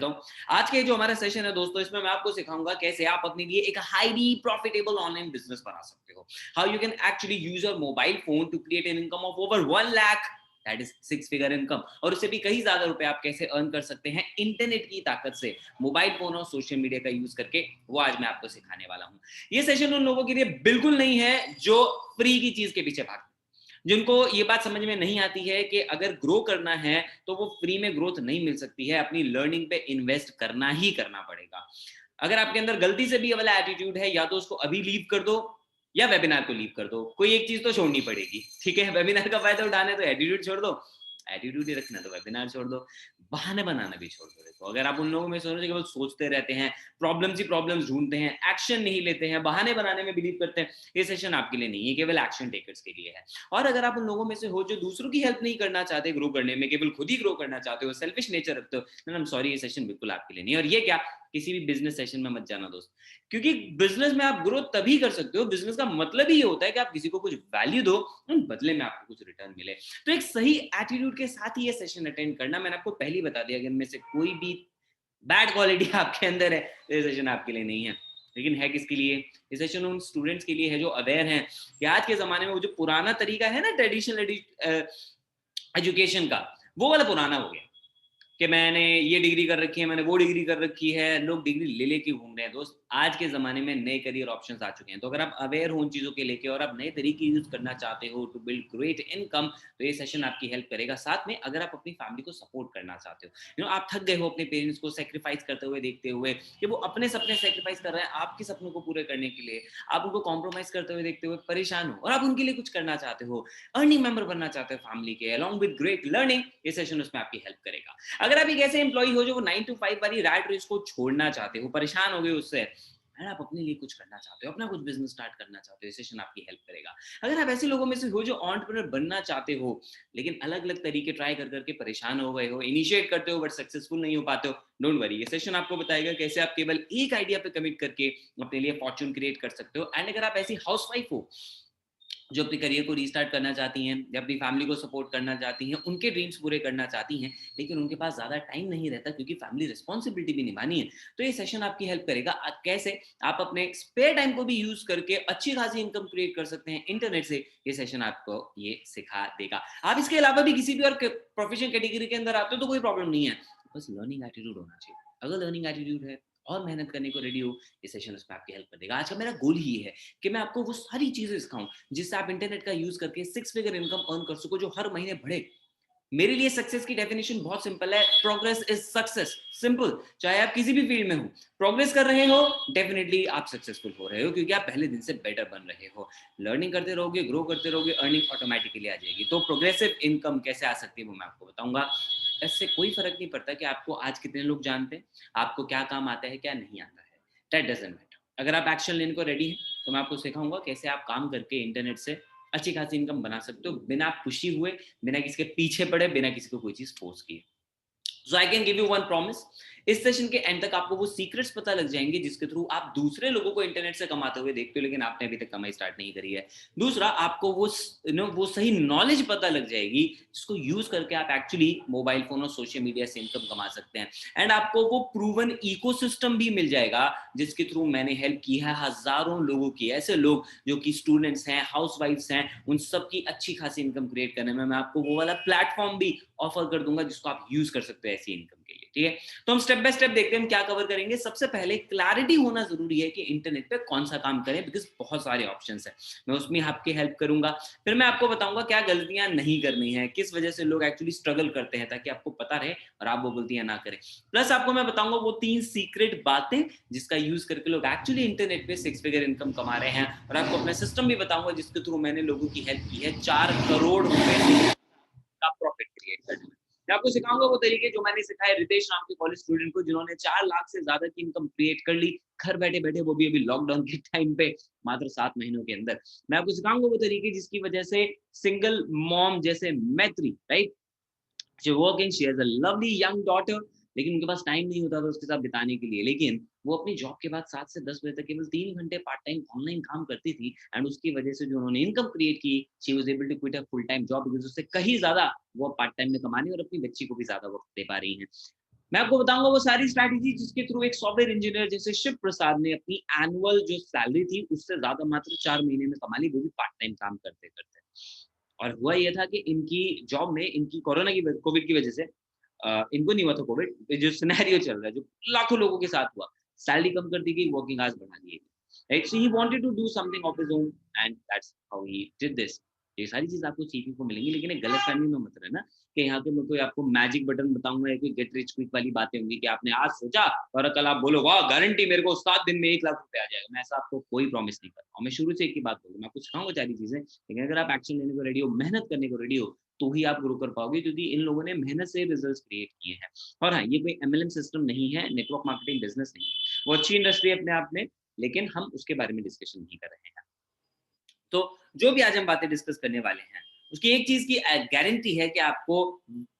हूँ। आज के जो हमारा सेशन है दोस्तों, इसमें मैं आपको सिखाऊंगा कैसे आप अपने लिए एक हाईली प्रॉफिटेबल ऑनलाइन बिजनेस बना सकते हो। How you can actually use your mobile phone to create an income of over 1 lakh, that is 6 figure income, और उससे भी कई ज्यादा रुपए आप कैसे अर्न कर सकते हैं इंटरनेट की ताकत से, मोबाइल फोन और सोशल मीडिया का यूज करके, वो आज मैं आपको सिखाने वाला हूँ। ये सेशन उन लोगों के लिए बिल्कुल नहीं है जो फ्री की चीज के पीछे भागते, जिनको ये बात समझ में नहीं आती है कि अगर ग्रो करना है तो वो फ्री में ग्रोथ नहीं मिल सकती है, अपनी लर्निंग पे इन्वेस्ट करना ही करना पड़ेगा। अगर आपके अंदर गलती से भी ये वाला एटीट्यूड है, या तो उसको अभी लीव कर दो या वेबिनार को लीव कर दो, कोई एक चीज तो छोड़नी पड़ेगी। ठीक है, वेबिनार का फायदा उठाना है तो एटीट्यूड छोड़ दो, एटीट्यूड ही रखना है तो वेबिनार छोड़ दो, बहाने बनाना भी छोड़ दो। देखो, अगर आप उन लोगों में से हो जो केवल सोचते रहते हैं, प्रॉब्लम्स ही प्रॉब्लम्स ढूंढते हैं, एक्शन नहीं लेते हैं, बहाने बनाने में बिलीव करते हैं, ये सेशन आपके लिए नहीं है, केवल एक्शन टेकर्स के लिए है। और अगर आप उन लोगों में से हो जो दूसरों की हेल्प नहीं करना चाहते ग्रो करने में, केवल खुद ही ग्रो करना चाहते हो, सेल्फिश नेचर रखते हो, देन आई एम सॉरी, ये सेशन बिल्कुल आपके लिए नहीं है। और ये क्या, किसी भी बिजनेस सेशन में मत जाना दोस्त, क्योंकि बिजनेस में आप ग्रोथ तभी कर सकते हो, बिजनेस का मतलब ही ये होता है कि आप किसी को कुछ वैल्यू दो, बदले में आपको कुछ रिटर्न मिले। तो एक सही एटीट्यूड के साथ ही ये सेशन अटेंड करना। मैंने आपको पहले ही बता दिया, अगर इनमें से कोई भी बैड क्वालिटी आपके अंदर है तो ये सेशन आपके लिए नहीं है। लेकिन है किसके लिए? ये सेशन उन स्टूडेंट्स के लिए है जो अवेयर हैं कि आज के जमाने में वो जो पुराना तरीका है ना ट्रेडिशनल एजुकेशन का, वो वाला पुराना हो गया कि मैंने ये डिग्री कर रखी है, मैंने वो डिग्री कर रखी है, लोग डिग्री ले लेके घूम रहे हैं। दोस्त, आज के ज़माने में नए करियर ऑप्शंस आ चुके हैं, तो अगर आप अवेयर हो उन चीज़ों के लेके और आप नए तरीके यूज़ करना चाहते हो टू बिल्ड ग्रेट इनकम, तो ये सेशन आपकी हेल्प करेगा। साथ में अगर आप अपनी फैमिली को सपोर्ट करना चाहते हो, आप थक गए हो अपने पेरेंट्स को सेक्रीफाइस करते हुए देखते हुए कि वो अपने सपने सेक्रीफाइस कर रहे हैं आपके सपनों को पूरे करने के लिए, आप उनको कॉम्प्रोमाइज करते हुए देखते हुए परेशान हो और आप उनके लिए कुछ करना चाहते हो, अर्निंग मेंबर बनना चाहते हो फैमिली के, अलॉन्ग विद ग्रेट लर्निंग, ये सेशन उसमें आपकी हेल्प करेगा। अगर आप एक ऐसे एम्प्लॉय हो जो वो 9 to 5 वाली रैट रेस को छोड़ना चाहते हो, परेशान हो गए उससे, अगर आप अपने लिए कुछ करना चाहते हो, अपना कुछ बिजनेस स्टार्ट करना चाहते हो, ये सेशन आपकी हेल्प करेगा। अगर आप ऐसे लोगों में से हो जो एंटरप्रेन्योर बनना चाहते हो, लेकिन अलग अलग तरीके ट्राई कर करके परेशान हो गए हो, इनिशिएट करते हो बट सक्सेसफुल नहीं हो पाते हो, डोंट वरी, ये सेशन आपको बताएगा कैसे आप केवल एक आइडिया पे कमिट करके अपने लिए फॉर्चून क्रिएट कर सकते हो। एंड अगर आप ऐसी हाउसवाइफ हो जो अपने करियर को रीस्टार्ट करना चाहती हैं या अपनी फैमिली को सपोर्ट करना चाहती हैं, उनके ड्रीम्स पूरे करना चाहती हैं, लेकिन उनके पास ज़्यादा टाइम नहीं रहता क्योंकि फैमिली रिस्पॉन्सिबिलिटी भी निभानी है, तो ये सेशन आपकी हेल्प करेगा। कैसे आप अपने स्पेयर टाइम को भी यूज़ करके अच्छी खासी इनकम क्रिएट कर सकते हैं इंटरनेट से, ये सेशन आपको ये सिखा देगा। आप इसके अलावा भी किसी भी और प्रोफेशनल कैटेगरी के अंदर आते हो तो कोई प्रॉब्लम नहीं है, बस लर्निंग एटीट्यूड होना चाहिए। अगर लर्निंग एटीट्यूड है और मेहनत करने को रेडी हो, ये सेशन उसमें आपकी हेल्प कर देगा। आज का मेरा गोल ही है कि मैं आपको वो सारी चीजें सिखाऊं जिससे आप इंटरनेट का यूज करके 6 फिगर इनकम अर्न कर सको जो हर महीने बढ़े। मेरे लिए सक्सेस की डेफिनेशन बहुत सिंपल है, प्रोग्रेस इज सक्सेस, सिंपल। चाहे आप किसी भी फील्ड में हो, प्रोग्रेस कर रहे हो, डेफिनेटली आप सक्सेसफुल हो रहे हो क्योंकि आप पहले दिन से बेटर बन रहे हो। लर्निंग करते रहोगे, ग्रो करते रहोगे, अर्निंग ऑटोमेटिकली आ जाएगी। तो प्रोग्रेसिव इनकम कैसे आ सकती है वो मैं आपको बताऊंगा। इससे कोई फर्क नहीं पड़ता कि आपको आज कितने लोग जानते हैं, आपको क्या काम आता है क्या नहीं आता है, दैट डजंट मैटर। अगर आप एक्शन लेने को रेडी हैं तो मैं आपको सिखाऊंगा कैसे आप काम करके इंटरनेट से अच्छी खासी इनकम बना सकते हो, बिना खुशी हुए, बिना किसी के पीछे पड़े, बिना किसी को कोई चीज फोर्स किए। So I can give you one promise, इस सेशन के एंड तक आपको वो सीक्रेट्स पता लग जाएंगे जिसके थ्रू आप दूसरे लोगों को इंटरनेट से कमाते हुए देखते हो लेकिन आपने अभी तक कमाई स्टार्ट नहीं करी है। दूसरा, आपको वो वो सही नॉलेज पता लग जाएगी जिसको यूज करके आप एक्चुअली मोबाइल फोन और सोशल मीडिया से इनकम कमा सकते हैं। एंड आपको वो प्रूवन इकोसिस्टम भी मिल जाएगा जिसके थ्रू मैंने हेल्प की है हजारों लोगों की, ऐसे लोग जो कि स्टूडेंट्स हैं, हाउसवाइफ्स हैं, उन सब की अच्छी खासी इनकम क्रिएट करने में मैं आपको वो वाला प्लेटफॉर्म भी ऑफर कर दूंगा जिसको आप यूज कर सकते हो ऐसी इनकम के लिए। ठीक है, तो हम स्टेप बाय स्टेप देखते हैं हम क्या कवर करेंगे। सबसे पहले क्लैरिटी होना जरूरी है कि इंटरनेट पे कौन सा काम करें, बिकॉज बहुत सारे ऑप्शंस हैं, मैं उसमें आपकी हेल्प करूंगा। फिर मैं आपको बताऊंगा क्या गलतियां नहीं करनी है, किस वजह से लोग एक्चुअली स्ट्रगल करते हैं, ताकि आपको पता रहे और आप वो गलतियां ना करें। प्लस आपको मैं बताऊंगा वो 3 सीक्रेट बातें जिसका यूज करके लोग एक्चुअली इंटरनेट पे 6 फिगर इनकम कमा रहे हैं, और आपको अपना सिस्टम भी बताऊंगा जिसके थ्रू मैंने लोगों की हेल्प की है 4 करोड़ रुपए का प्रॉफिट क्रिएट करने में। मैं आपको सिखाऊंगा वो तरीके जो मैंने सिखाए रितेश नाम के कॉलेज स्टूडेंट को, जिन्होंने 4 लाख से ज्यादा की इनकम क्रिएट कर ली घर बैठे बैठे, वो भी अभी लॉकडाउन के टाइम पे, मात्र 7 महीनों के अंदर। मैं आपको सिखाऊंगा वो तरीके जिसकी वजह से सिंगल मॉम जैसे मैत्री, right, she working, she has a lovely young daughter, लेकिन उनके पास टाइम नहीं होता था उसके साथ बिताने के लिए, लेकिन वो अपनी जॉब के बाद 7 से 10 बजे तक केवल 3 घंटे पार्ट टाइम ऑनलाइन काम करती थी। एंड उसकी वजह से जो उन्होंने इनकम क्रिएट की, she was able to quit a full time job, because उससे कहीं ज्यादा वो पार्ट टाइम में कमाने और अपनी बच्ची को भी ज्यादा वक्त दे पा रही हैं। मैं आपको बताऊंगा वो सारी स्ट्रैटेजी जिसके थ्रू एक सॉफ्टवेयर इंजीनियर जैसे शिव प्रसाद ने अपनी एनुअल जो सैलरी थी उससे ज्यादा मात्र 4 महीने में कमा ली, वो भी पार्ट टाइम काम करते करते। और हुआ ये था कि इनकी जॉब में इनकी कोरोना की कोविड की वजह से इनको नहीं हुआ था कोविड, जो सिनेरियो चल रहा है जो लाखों लोगों के साथ हुआ, सैलरी कम कर दी गई, वर्किंग आवर्स बढ़ा दिए गए, right? So he wanted to do something of his own and that's how he did this. ये सारी चीज आपको सीखने को मिलेंगी, लेकिन एक गलत फहमी में मत रहना कि यहाँ पे मैं कोई आपको मैजिक बटन बताऊंगा या कोई गेट रिच क्विक वाली बातें होंगी कि आपने आज सोचा और कल आप बोलो वाह गारंटी मेरे को 7 दिन में 1 लाख रुपए आ जाएगा। मैं ऐसा आपको कोई प्रॉमिस नहीं कर रहा हूँ। मैं शुरू से एक ही बात बोलूँ, मैं आपको सिखाऊंगा सारी चीजें, लेकिन अगर आप एक्शन लेने को रेडी हो, मेहनत करने को रेडी हो, तो ही आप ग्रो कर पाओगे, क्योंकि इन लोगों ने मेहनत से रिजल्ट्स क्रिएट किए हैं। और हाँ, ये कोई एमएलएम सिस्टम नहीं है, नेटवर्क मार्केटिंग बिजनेस नहीं है, वो अच्छी इंडस्ट्री है अपने आप में, लेकिन हम उसके बारे में डिस्कशन नहीं कर रहे हैं। तो जो भी आज हम बातें डिस्कस करने वाले हैं, उसकी एक चीज की गारंटी है कि आपको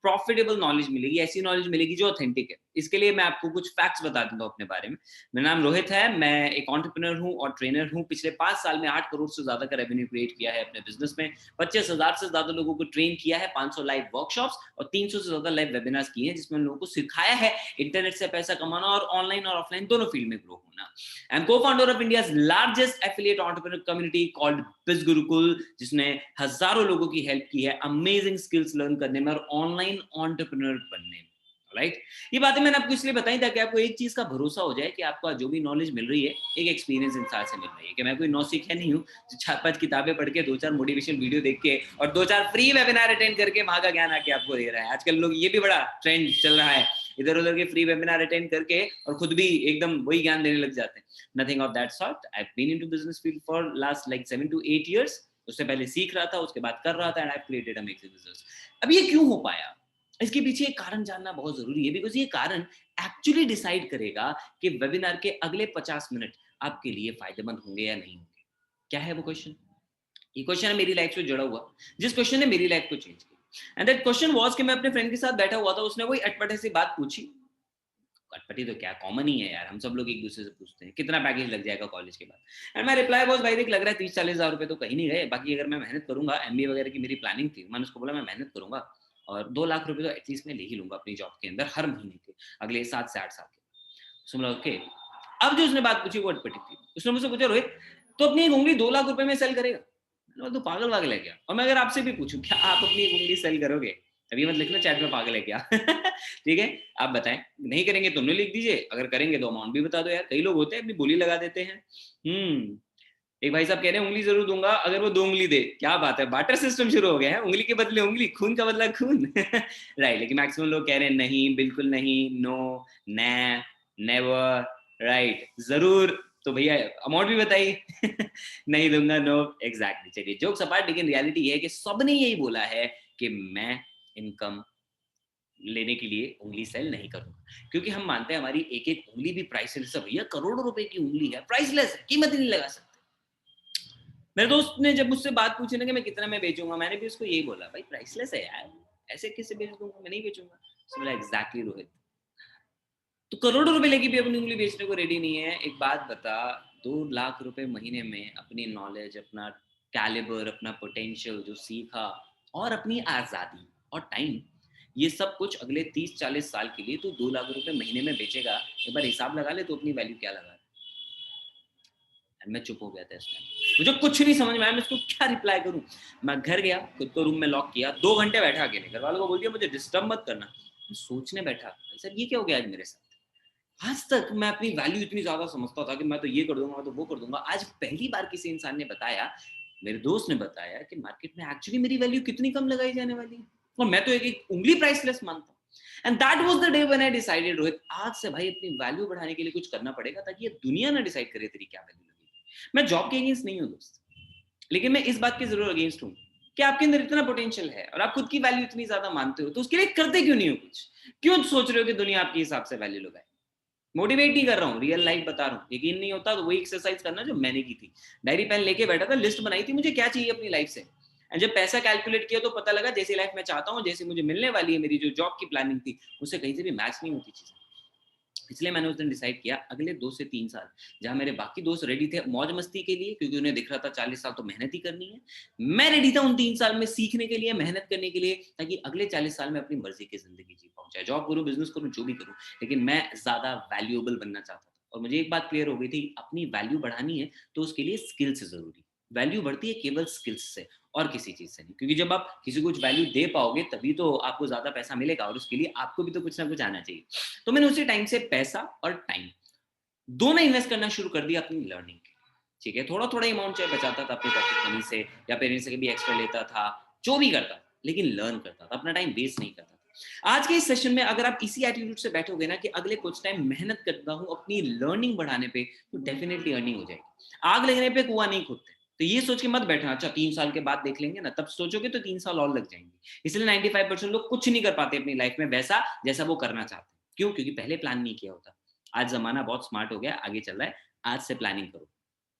प्रॉफिटेबल नॉलेज मिलेगी, ऐसी नॉलेज मिलेगी जो ऑथेंटिक है। इसके लिए मैं आपको कुछ फैक्ट्स बता दूंगा अपने बारे में। मेरा नाम रोहित है, मैं एक एंटरप्रेन्योर हूं और ट्रेनर हूं। पिछले 5 साल में 8 करोड़ से ज्यादा का रेवेन्यू क्रिएट किया है अपने बिजनेस में, 25,000 से ज्यादा लोगों को ट्रेन किया है, 500 लाइव वर्कशॉप्स और 300 से ज्यादा लाइव वेबिनार्स किए हैं, जिसमें लोगों को सिखाया है इंटरनेट से पैसा कमाना और ऑनलाइन और ऑफलाइन दोनों फील्ड में ग्रो होना। I am co-founder of India's largest affiliate entrepreneur community called Biz Gurukul, जिसने हजारों लोगों की हेल्प की है अमेजिंग स्किल्स लर्न करने में और ऑनलाइन एंटरप्रेन्योर बनने में, राइट? ये बातें मैंने आपको इसलिए बताई ताकि आपको एक चीज का भरोसा हो जाए कि आपको जो भी नॉलेज मिल रही है एक एक्सपीरियंस इंसान से मिल रही है, कि मैं कोई नौसिखिया नहीं हूँ जो 4-5 किताबें पढ़ के 2-4 मोटिवेशनल वीडियो देख के और 2-4 फ्री वेबिनार अटेंड करके वहां का ज्ञान आके आपको दे रहा है। आजकल लोग, ये भी बड़ा ट्रेंड चल रहा है, इधर उधर के फ्री वेबिनार अटेंड करके और खुद भी एकदम वही ज्ञान देने लग जाते हैं। Nothing of that sort. I have been into business field for last like 7 to 8 years। उससे पहले सीख रहा था, उसके बाद कर रहा था, and I have created amazing results. अब ये क्यों हो पाया, इसके पीछे एक कारण जानना बहुत जरूरी है, बिकॉज ये कारण एक्चुअली डिसाइड करेगा कि वेबिनार के अगले 50 मिनट आपके लिए फायदेमंद होंगे या नहीं होंगे। क्या है वो क्वेश्चन? ये क्वेश्चन है मेरी लाइफ से जुड़ा हुआ, जिस क्वेश्चन ने मेरी लाइफ को चेंज किया। एंड दैट क्वेश्चन वाज कि मैं अपने फ्रेंड के साथ बैठा हुआ था, उसने कोई अटपटे सी बात पूछी। अटपटी तो क्या, कॉमन ही है यार, हम सब लोग एक दूसरे से पूछते हैं कितना पैकेज लग जाएगा कॉलेज के बाद। एंड माय रिप्लाई वाज भाई देख, लग रहा है 30-40 हज़ार रुपए तो कहीं नहीं गए, बाकी अगर मैं मेहनत करूंगा, एमबीए वगैरह की मेरी प्लानिंग थी, मैंने उसको बोला मैं मेहनत करूंगा और 2 लाख रुपए तो एटलीस्ट मैं ले ही लूंगा अपनी जॉब के अंदर हर महीने के अगले 7 से 8 साल के। सुन लो ओके। अब जो उसने बात पूछी वो अटपटी थी। उसने मुझसे पूछा रोहित तो अपनी एक उंगली 2 लाख रुपए में सेल करेगा? मैंने बोला, तू पागल वागल है क्या? और मैं अगर आपसे भी पूछूं क्या आप अपनी एक उंगली सेल करोगे? अभी मत लिखना चैट में पागल है क्या। ठीक है, आप बताएं। नहीं करेंगे तो नहीं लिख दीजिए, अगर करेंगे तो अमाउंट भी बता दो यार। कई लोग होते हैं अपनी बोली लगा देते हैं। एक भाई साहब कह रहे हैं उंगली जरूर दूंगा अगर वो 2 उंगली दे। क्या बात है, बार्टर सिस्टम शुरू हो गया है, उंगली के बदले उंगली, खून का बदला खून। राइट, लेकिन मैक्सिमम लोग कह रहे हैं नहीं, बिल्कुल नहीं, नो, नै, नेवर, राइट, जरूर। तो भैया अमाउंट भी बताइए। नहीं दूंगा, नो, एग्जैक्टली। चलिए जोक्स अपार्ट, लेकिन रियलिटी ये है कि सबने यही बोला है कि मैं इनकम लेने के लिए उंगली सेल नहीं करूंगा, क्योंकि हम मानते हैं हमारी एक एक उंगली भी प्राइसलेस है। भैया करोड़ों रुपए की उंगली है, प्राइसलेस है, कीमत ही नहीं लगा सकते। मेरे दोस्त ने जब मुझसे बात पूछी ना कि मैं कितना में बेचूंगा, मैंने भी उसको यही बोला, भाई प्राइसलेस है यार, ऐसे किसे बेच दूंगा, मैं नहीं बेचूंगा। उसने बोला एग्जैक्टली रोहित, तो करोड़ों रुपए लेके भी अपनी उंगली बेचने को रेडी नहीं है। एक बात बता, 2 लाख रुपए महीने में अपनी नॉलेज, अपना कैलिबर, अपना पोटेंशियल जो सीखा और अपनी आजादी और टाइम, ये सब कुछ अगले 30-40 साल के लिए तो 2 लाख रुपए महीने में बेचेगा। एक बार हिसाब लगा ले तो अपनी वैल्यू क्या लगा। मैं चुप हो गया था इस टाइम, मुझे कुछ नहीं समझ में आया मैं इसको क्या रिप्लाई करूं। मैं घर गया, खुद को रूम में लॉक किया, 2 घंटे बैठा अकेले, घर वालों को बोल दिया मुझे डिस्टर्ब मत करना। मैं सोचने बैठा, सर ये क्या हो गया आज मेरे साथ। आज तक मैं अपनी वैल्यू इतनी ज्यादा समझता था कि मैं तो ये कर दूंगा, मैं तो वो कर दूंगा। आज पहली बार किसी इंसान ने बताया, मेरे दोस्त ने बताया कि मार्केट में एक्चुअली मेरी वैल्यू कितनी कम लगाई जाने वाली है, और मैं तो एक एक उंगली प्राइसलेस मानता हूँ। And that was the day when I decided Rohit, आज से भाई अपनी वैल्यू बढ़ाने के लिए कुछ करना पड़ेगा, ताकि ये दुनिया ना डिसाइड करे तेरी क्या वैल्यू लगेगी। मैं जॉब के अगेंस्ट नहीं हूँ दोस्त, लेकिन मैं इस बात के जरूर अगेंस्ट हूँ कि आपके अंदर इतना पोटेंशियल है और आप खुद की वैल्यू इतनी ज्यादा मानते हो, तो उसके लिए करते क्यों नहीं हो कुछ? क्यों सोच रहे हो कि दुनिया आपके हिसाब से वैल्यू लगाए? मोटिवेट नहीं कर रहा हूँ, रियल लाइफ बता रहा हूँ। यकीन नहीं होता तो वही एक्सरसाइज करना जो मैंने की थी। डायरी पेन लेके बैठा था, लिस्ट बनाई थी मुझे क्या चाहिए अपनी लाइफ से, एंड जब पैसा कैलकुलेट किया तो पता लगा जैसी लाइफ मैं चाहता हूँ, जैसी मुझे मिलने वाली है, मेरी जो जॉब की प्लानिंग थी, उससे कहीं से भी मैच नहीं होती चीजें। इसलिए मैंने उस दिन डिसाइड किया अगले 2 से 3 साल जहां मेरे बाकी दोस्त रेडी थे मौज मस्ती के लिए, क्योंकि उन्हें दिख रहा था 40 साल तो मेहनत ही करनी है, मैं रेडी था उन 3 साल में सीखने के लिए, मेहनत करने के लिए, ताकि अगले 40 साल में अपनी मर्जी की जिंदगी जी पाऊं, चाहे जॉब करूं, बिजनेस करूं, जो भी करूं, लेकिन मैं ज्यादा वैल्यूएबल बनना चाहता था। और मुझे एक बात क्लियर हो गई थी, अपनी वैल्यू बढ़ानी है तो उसके लिए स्किल्स जरूरी। वैल्यू बढ़ती है केवल स्किल्स से और किसी चीज से नहीं, क्योंकि जब आप किसी को कुछ वैल्यू दे पाओगे तभी तो आपको ज्यादा पैसा मिलेगा, और उसके लिए आपको भी तो कुछ ना कुछ आना चाहिए। तो मैंने उसी टाइम से पैसा और टाइम दोनों इन्वेस्ट करना शुरू कर दिया अपनी लर्निंग के। ठीक है, थोड़ा थोड़ा अमाउंट चाहे बचाता था अपनी पॉकेट मनी से या पेरेंट्स से भी एक्स्ट्रा लेता था, जो भी करता था, लेकिन लर्न करता था, अपना टाइम वेस्ट नहीं करता था। आज के इस सेशन में अगर आप इसी एटीट्यूड से बैठोगे ना कि अगले कुछ टाइम मेहनत करता हूं अपनी लर्निंग बढ़ाने पे, तो डेफिनेटली अर्निंग हो जाएगी। आग लगने पे कुआं नहीं खोदते, तो ये सोच के मत बैठना अच्छा 3 साल के बाद देख लेंगे ना, तब सोचोगे तो 3 साल और लग जाएंगे। इसलिए 95% लोग कुछ नहीं कर पाते अपनी लाइफ में वैसा जैसा वो करना चाहते हैं। क्यों? क्योंकि पहले प्लान नहीं किया होता। आज जमाना बहुत स्मार्ट हो गया, आगे चल रहा है, आज से प्लानिंग करो।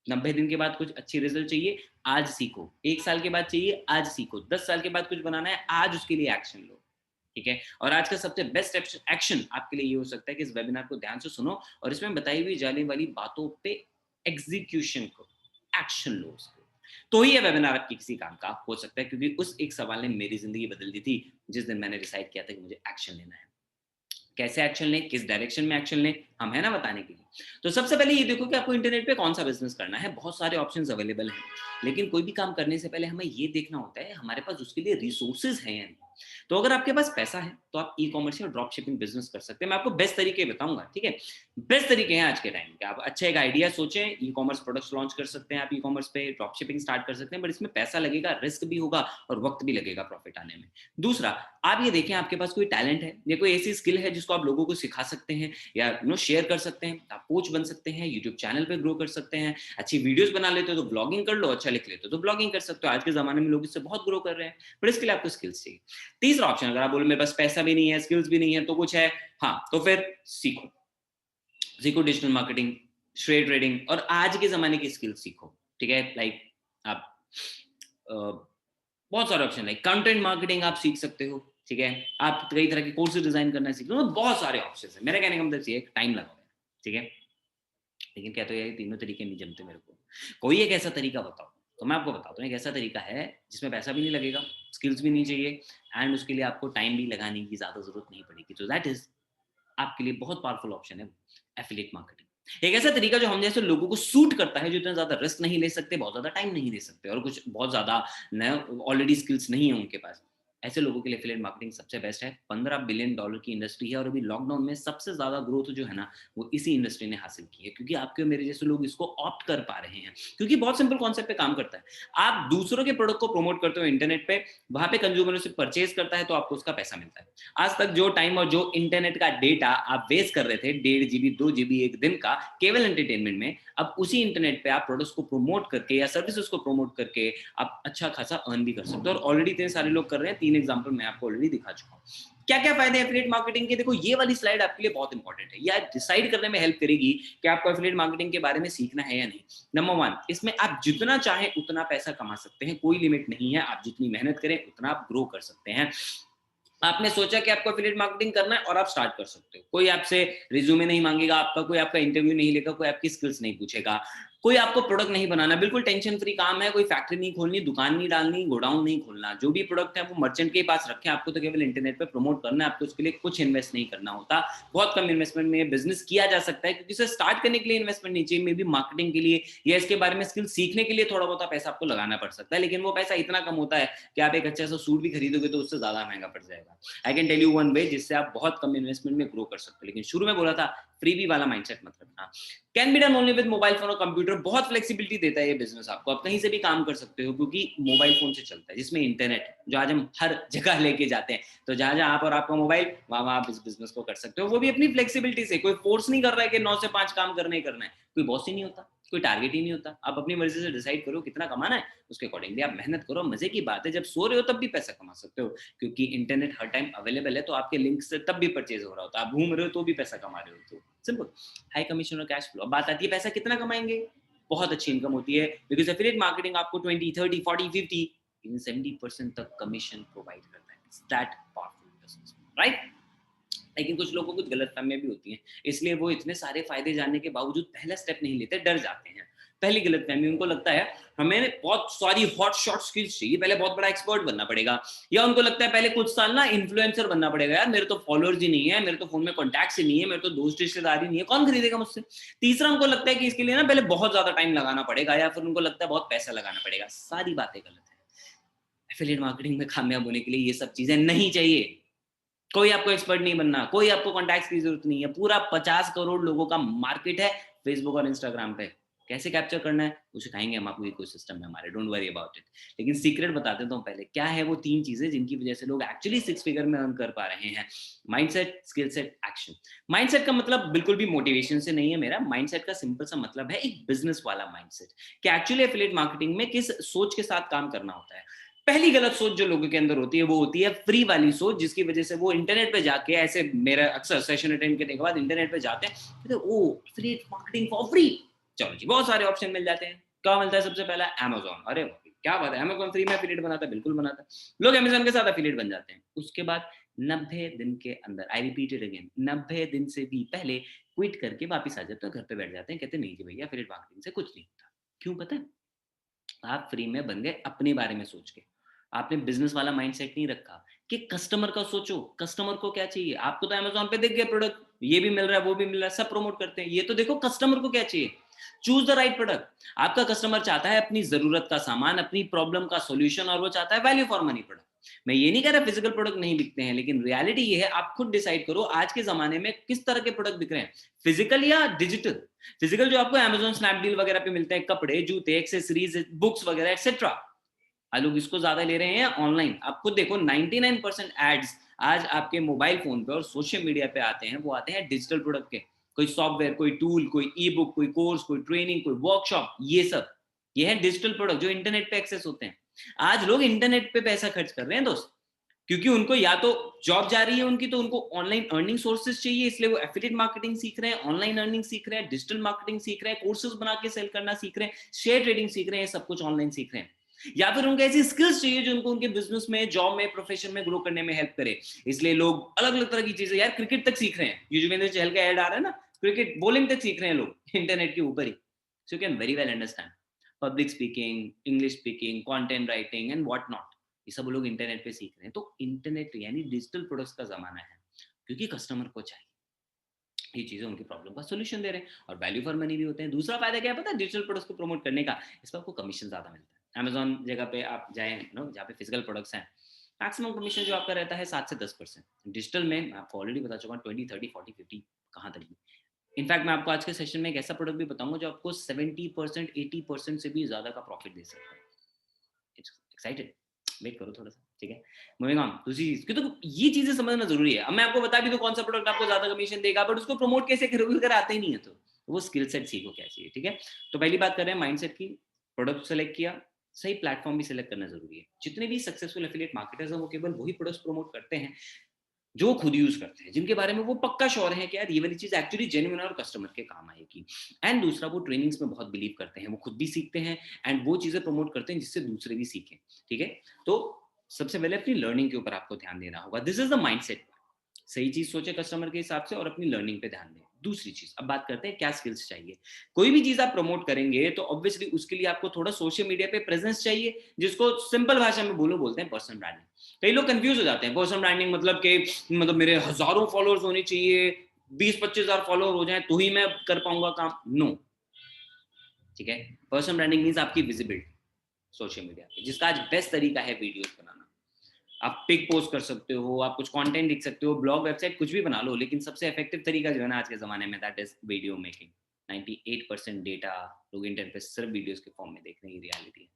90 दिन के बाद कुछ अच्छी रिजल्ट चाहिए, आज सीखो। 1 साल के बाद चाहिए, आज सीखो। 10 साल के बाद कुछ बनाना है, आज उसके लिए एक्शन लो। ठीक है, और आज का सबसे बेस्ट एक्शन आपके लिए ये हो सकता है कि इस वेबिनार को ध्यान से सुनो और इसमें बताई हुई जाने वाली बातों पे एग्जीक्यूशन करो, एक्शन लो उसको। तो ही ये वेबिनार आपकी किसी काम का हो सकता है, क्योंकि उस एक सवाल ने मेरी जिंदगी बदल दी थी जिस दिन मैंने डिसाइड किया था कि मुझे एक्शन लेना है। कैसे एक्शन लें, किस डायरेक्शन में एक्शन लें, हम है ना बताने के लिए। तो सबसे पहले ये देखो कि आपको इंटरनेट पे कौन सा बिजनेस करना है। बहुत सारे ऑप्शंस अवेलेबल हैं, लेकिन कोई भी काम करने से पहले हमें ये देखना होता है हमारे पास उसके लिए रिसोर्सेज हैं या नहीं। तो अगर आपके पास पैसा है तो आप ई कॉमर्स या ड्रॉप शिपिंग बिजनेस कर सकते हैं। मैं आपको बेस्ट तरीके बताऊंगा, ठीक है। बेस्ट तरीके हैं आज के टाइम के। आप अच्छा एक आइडिया सोचें, ई कॉमर्स प्रोडक्ट्स लॉन्च कर सकते हैं, आप ई कॉमर्स पे ड्रॉप शिपिंग स्टार्ट कर सकते हैं, बट इसमें पैसा लगेगा, रिस्क भी होगा और वक्त भी लगेगा प्रॉफिट आने में। दूसरा, आप ये देखें आपके पास कोई टैलेंट है या कोई ऐसी स्किल है जिसको आप लोगों को सिखा सकते हैं या शेयर कर सकते हैं। आप कोच बन सकते हैं, यूट्यूब चैनल पे ग्रो कर सकते हैं, अच्छी वीडियोस बना लेते हो तो ब्लॉगिंग कर लो, अच्छा लिख लेते हो तो ब्लॉगिंग कर सकते हो। आज के जमाने में लोग इससे बहुत ग्रो कर रहे हैं, पर इसके लिए आपको स्किल्स चाहिए। तीसरा ऑप्शन, अगर आप बोले मेरे पास पैसा भी नहीं है, स्किल्स भी नहीं है, तो कुछ है, हाँ, तो फिर सीखो। सीखो डिजिटल मार्केटिंग, शेयर ट्रेडिंग और आज के जमाने की स्किल्स सीखो। ठीक है, लाइक आप बहुत सारे ऑप्शन है, कंटेंट मार्केटिंग आप सीख सकते हो। ठीक है, आप कई तरह के कोर्सेज डिजाइन करना सीख लो, बहुत सारे ऑप्शन है। मेरा कहने का मतलब ये टाइम लगा है, ठीक है, लेकिन क्या तो ये तीनों तरीके नहीं जमते मेरे को। कोई एक ऐसा तरीका बताओ, तो मैं आपको बताता हूँ एक ऐसा तरीका है जिसमें पैसा भी नहीं लगेगा, स्किल्स भी नहीं चाहिए, एंड उसके लिए आपको टाइम भी लगाने की ज्यादा जरूरत नहीं पड़ेगी। तो दैट इज आपके लिए बहुत पावरफुल ऑप्शन है, एफिलिएट मार्केटिंग। एक ऐसा तरीका जो हम जैसे लोगों को सूट करता है, जो इतना ज्यादा रिस्क नहीं ले सकते, बहुत ज्यादा टाइम नहीं दे सकते और कुछ बहुत ज्यादा नए ऑलरेडी स्किल्स नहीं है उनके पास। ऐसे लोगों के लिए एफिलिएट मार्केटिंग सबसे बेस्ट है। $15 बिलियन की इंडस्ट्री है और अभी लॉकडाउन में सबसे ज्यादा ग्रोथ जो है ना वो इसी इंडस्ट्री ने हासिल की है, क्योंकि आपके मेरे जैसे लोग इसको ऑप्ट कर पा रहे हैं, क्योंकि बहुत सिंपल कॉन्सेप्ट पे काम करता है। आप दूसरों के प्रोडक्ट को प्रमोट करते हो इंटरनेट पे, वहां पे कंज्यूमर उसे परचेज करता है तो आपको उसका पैसा मिलता है। आज तक जो टाइम और जो इंटरनेट का डेटा आप वेस्ट कर रहे थे, 1.5 GB 2 GB एक दिन का केवल एंटरटेनमेंट में, अब उसी इंटरनेट पे आप प्रोडक्ट्स को प्रमोट करके या सर्विसेज को प्रमोट करके आप अच्छा खासा अर्न भी कर सकते हो, और ऑलरेडी इतने सारे लोग कर रहे हैं। 3 एग्जांपल मैं आपको ऑलरेडी दिखा चुका हूँ। क्या क्या फायदे एफिलिएट मार्केटिंग के, देखो ये वाली स्लाइड आपके लिए बहुत इंपॉर्टेंट है, यह डिसाइड करने में हेल्प करेगी कि आपको एफिलिएट मार्केटिंग के बारे में सीखना है या नहीं। नंबर 1, इसमें आप जितना चाहें उतना पैसा कमा सकते हैं, कोई लिमिट नहीं है, आप जितनी मेहनत करें उतना आप ग्रो कर सकते हैं। आपने सोचा कि आपको एफिलिएट मार्केटिंग करना है और आप स्टार्ट कर सकते हो। कोई आपसे रिज्यूमे नहीं मांगेगा आपका, कोई आपका इंटरव्यू नहीं लेगा, कोई आपकी स्किल्स नहीं पूछेगा, कोई आपको प्रोडक्ट नहीं बनाना, बिल्कुल टेंशन फ्री काम है। कोई फैक्ट्री नहीं खोलनी, दुकान नहीं डालनी, गोडाउन नहीं खोलना, जो भी प्रोडक्ट है वो मर्चेंट के पास रखें, आपको तो केवल इंटरनेट पे प्रमोट करना है, आपको उसके लिए कुछ इन्वेस्ट नहीं करना होता। बहुत कम इन्वेस्टमेंट में बिजनेस किया जा सकता है, क्योंकि इसे स्टार्ट करने के लिए इन्वेस्टमेंट नहीं चाहिए, मे बी मार्केटिंग के लिए या इसके बारे में स्किल सीखने के लिए थोड़ा बहुत पैसा आपको लगाना पड़ सकता है, लेकिन वो पैसा इतना कम होता है कि आप एक अच्छा सा सूट भी खरीदोगे तो उससे ज्यादा महंगा पड़ जाएगा। I can tell you one way जिससे आप बहुत कम इन्वेस्टमेंट में ग्रो कर सकते हो, लेकिन शुरू में बोला था फ्रीबी वाला माइंडसेट मत रखना। Can be done only with mobile phone और कंप्यूटर, बहुत फ्लेक्सिबिलिटी देता है ये बिजनेस आपको, आप कहीं से भी काम कर सकते हो क्योंकि मोबाइल फोन से चलता है, जिसमें इंटरनेट जो आज हम हर जगह लेके जाते हैं, तो जहां जहां आप और आपका मोबाइल, वहां वहां आप इस बिजनेस को कर सकते हो, वो भी अपनी फ्लेक्सिबिलिटी से। कोई फोर्स नहीं कर रहा है कि 9 से 5 काम करना ही करना है, कोई बॉस ही नहीं होता, कोई टारगेट ही नहीं होता, आप अपनी मर्जी से डिसाइड करो कितना कमाना है, उसके अकॉर्डिंगली आप मेहनत करो। मजे की बात है, जब सो रहे हो तब भी पैसा कमा सकते हो, क्योंकि इंटरनेट हर टाइम अवेलेबल है, तो आपके लिंक से तब भी परचेज हो रहा होता है, आप घूम रहे हो तो भी पैसा कमा रहे हो, तो सिंपल। हाई कमीशन और कैश फ्लो। अब बात आती है पैसा कितना कमाएंगे। बहुत अच्छी इनकम होती है, बिकॉज एफिलिएट मार्केटिंग आपको 20, 30, 40, 50, इवन 70% तक कमीशन प्रोवाइड करता है। It's that powerful business, right. लेकिन कुछ लोगों को कुछ गलतफहमियां भी होती हैं, इसलिए वो इतने सारे फायदे जानने के बावजूद पहला स्टेप नहीं लेते, डर जाते हैं। पहली गलतफहमी, उनको लगता है हमें बहुत सारी हॉट शॉट स्किल्स चाहिए, पहले बहुत बड़ा एक्सपर्ट बनना पड़ेगा, या उनको लगता है पहले कुछ साल ना इन्फ्लुएंसर बनना पड़ेगा, यार मेरे तो फॉलोअर्स ही नहीं है, मेरे तो फोन में कॉन्टैक्ट्स ही नहीं है, मेरे तो दोस्त रिश्तेदार ही नहीं है, कौन खरीदेगा मुझसे। तीसरा, उनको लगता है कि इसके लिए ना पहले बहुत ज्यादा टाइम लगाना पड़ेगा, या फिर उनको लगता है बहुत पैसा लगाना पड़ेगा। सारी बातें गलत है। एफिलिएट मार्केटिंग में कामयाब होने के लिए ये सब चीजें नहीं चाहिए। कोई आपको एक्सपर्ट नहीं बनना, कोई आपको कॉन्टैक्ट्स की जरूरत नहीं है। पूरा 50 करोड़ लोगों का मार्केट है फेसबुक और इंस्टाग्राम पे। कैसे कैप्चर करना है वो सिखाएंगे हम आपको इकोसिस्टम में हमारे, डोंट वरी अबाउट इट। लेकिन सीक्रेट बता देता हूँ पहले, क्या है वो 3 चीजें जिनकी वजह से लोग एक्चुअली 6 फिगर में अर्न कर पा रहे हैं। Mindset, skill set, action. Mindset का मतलब बिल्कुल भी मोटिवेशन से नहीं है मेरा। माइंडसेट का सिंपल सा मतलब है एक बिजनेस वाला माइंडसेट, कि एक्चुअली एफिलिएट मार्केटिंग में किस सोच के साथ काम करना होता है। पहली गलत सोच जो लोगों के अंदर होती है वो होती है फ्री वाली सोच, जिसकी वजह से वो इंटरनेट पे जाके, ऐसे मेरा अक्सर सेशन अटेंड करने के बाद इंटरनेट पे जाते हैं, कहते हैं ओ एफिलिएट मार्केटिंग फॉर फ्री, चलो जी बहुत सारे ऑप्शन मिल जाते हैं। क्या मिलता है सबसे पहला? अमेज़न। अरे क्या बात है, अमेज़न फ्री में एफिलिएट बनाता है, बिल्कुल बनाता है। लोग अमेज़न के साथ एफिलिएट बन जाते हैं। उसके बाद 90 दिन के अंदर, आई रिपीट इट अगेन, 90 दिन से भी पहले क्विट करके वापस आ जाते हैं, घर पे बैठ जाते हैं, कहते हैं नहीं जी भैया एफिलिएट मार्केटिंग से कुछ नहीं होता। क्यों पता है? आप फ्री में बन गए अपने बारे में सोच के। आपने बिज़नेस वाला माइंडसेट नहीं रखा कि कस्टमर का सोचो, कस्टमर को क्या चाहिए? आपको तो अमेज़न पे दिख गया प्रोडक्ट, ये भी मिल रहा है, वो भी मिल रहा है, सब प्रमोट करते हैं। ये तो देखो कस्टमर को क्या चाहिए। Choose the right product. आपका कस्टमर चाहता है अपनी ज़रूरत का सामान, अपनी प्रॉब्लम का सॉल्यूशन, और वो चाहता है वैल्यू फॉर मनी प्रोडक्ट। मैं ये नहीं कह रहा फिजिकल प्रोडक्ट नहीं बिकते हैं, लेकिन रियलिटी ये है, आप खुद डिसाइड करो आज के ज़माने में किस तरह के प्रोडक्ट बिक रहे हैं, फिजिकल या डिजिटल। फिजिकल जो आपको अमेज़न, स्नैपडील वगैरह पे मिलते हैं, कपड़े, जूते, एक्सेसरीज, बुक्स वगैरह एक्सेट्रा। लोग इसको ज्यादा ले रहे हैं ऑनलाइन। आप खुद देखो 99% एड्स आज आपके मोबाइल फोन पे और सोशल मीडिया पे आते हैं, वो आते हैं डिजिटल प्रोडक्ट के। कोई सॉफ्टवेयर, कोई टूल, कोई ई बुक, कोई कोर्स, कोई ट्रेनिंग, कोई वर्कशॉप, ये सब ये है डिजिटल प्रोडक्ट जो इंटरनेट पे एक्सेस होते हैं। आज लोग इंटरनेट पे पैसा खर्च कर रहे हैं दोस्त, क्योंकि उनको या तो जॉब जा रही है उनकी, तो उनको ऑनलाइन अर्निंग सोर्सेज चाहिए, इसलिए वो एफिलिएट मार्केटिंग सीख रहे हैं, ऑनलाइन अर्निंग सीख रहे हैं, डिजिटल मार्केटिंग सीख रहे हैं, कोर्सेज बना के सेल करना सीख रहे हैं, शेयर ट्रेडिंग सीख रहे हैं, सब कुछ ऑनलाइन सीख रहे हैं। या फिर उनको ऐसी स्किल्स चाहिए जो उनको उनके बिजनेस में, जॉब में, प्रोफेशन में ग्रो करने में हेल्प करे। इसलिए लोग अलग अलग तरह की चीजें, यार क्रिकेट तक सीख रहे हैं, युजवेंद्र चहल का ऐड आ रहा है ना, क्रिकेट बॉलिंग तक सीख रहे हैं लोग इंटरनेट के ऊपर ही। So you can very well understand public speaking, English speaking, content writing and what not, ये सब लोग इंटरनेट पे सीख रहे हैं। तो इंटरनेट यानी डिजिटल प्रोडक्ट्स का जमाना है, क्योंकि कस्टमर को चाहिए, ये चीजें उनकी प्रॉब्लम का सोल्यूशन दे रहे हैं, और वैल्यू फॉर मनी भी होते हैं। दूसरा फायदा क्या है पता है डिजिटल प्रोडक्ट्स को प्रमोट करने का? इस पर आपको कमीशन ज्यादा मिलता है। अमेजोन जगह पे आप जाए नो, जहाँ पे फिजिकल प्रोडक्ट्स हैं, मैक्सिमम कमीशन जो आपका रहता है 7 से 10%। डिजिटल में मैं आपको ऑलरेडी बता चुका हूँ 20, 30, 40, 50 कहाँ तक भी। इनफैक्ट मैं आपको आज के सेशन में एक ऐसा प्रोडक्ट भी बताऊंगा जो आपको 70%, 80% से भी ज्यादा का प्रॉफिट दे सकता है। एक्साइटेड? वेट करो थोड़ा सा, ठीक है। मूविंग ऑन, दूसरी चीज, क्योंकि तो ये चीजें समझना जरूरी है। अब मैं आपको बता भी दूं कौन सा प्रोडक्ट आपको ज्यादा कमीशन देगा, बट उसको प्रमोट कैसे करोगे अगर आते ही नहीं है तो वो स्किल सेट सीखो क्या चाहिए, ठीक है। तो पहली बात कर रहे हैं माइंडसेट की। प्रोडक्ट सेलेक्ट किया, सही प्लेटफॉर्म भी सिलेक्ट करना जरूरी है। जितने भी सक्सेसफुल एफिलिएट मार्केटर्स हैं वो केवल वही प्रोडक्ट्स प्रमोट करते हैं जो खुद यूज करते हैं, जिनके बारे में वो पक्का श्योर है कि यार ये वाली चीज एक्चुअली जेन्युइन और कस्टमर के काम आएगी। एंड दूसरा, वो ट्रेनिंग्स में बहुत बिलीव करते हैं, वो खुद भी सीखते हैं एंड वो चीजें प्रमोट करते हैं जिससे दूसरे भी सीखें, ठीक है। तो सबसे पहले अपनी लर्निंग के ऊपर आपको ध्यान देना होगा। This is the mindset. सही चीज सोचे कस्टमर के हिसाब से और अपनी लर्निंग पे ध्यान दें। दूसरी चीज, अब बात करते हैं क्या स्किल्स चाहिए। कोई भी चीज आप प्रमोट करेंगे तो ऑब्वियसली उसके लिए आपको थोड़ा सोशल मीडिया पे प्रेजेंस चाहिए, जिसको सिंपल भाषा में बोलते हैं पर्सनल ब्रांडिंग। कई लोग कंफ्यूज हो जाते हैं, पर्सनल ब्रांडिंग मतलब कि मतलब मेरे हजारों फॉलोअर्स होने चाहिए, 20-25 हजार फॉलोअर हो जाए तो ही मैं कर पाऊंगा काम। नो, ठीक है। पर्सनल ब्रांडिंग मींस आपकी विजिबिलिटी सोशल मीडिया पे, जिसका आज बेस्ट तरीका है वीडियोस बनाना। आप पिक पोस्ट कर सकते हो, आप कुछ कंटेंट लिख सकते हो, ब्लॉग, वेबसाइट कुछ भी बना लो, लेकिन सबसे इफेक्टिव तरीका जो है ना आज के जमाने में, that is video making. 98% data लोग इंटरनेट पे सिर्फ वीडियोस के फॉर्म में देख रहे हैं, रियलिटी है।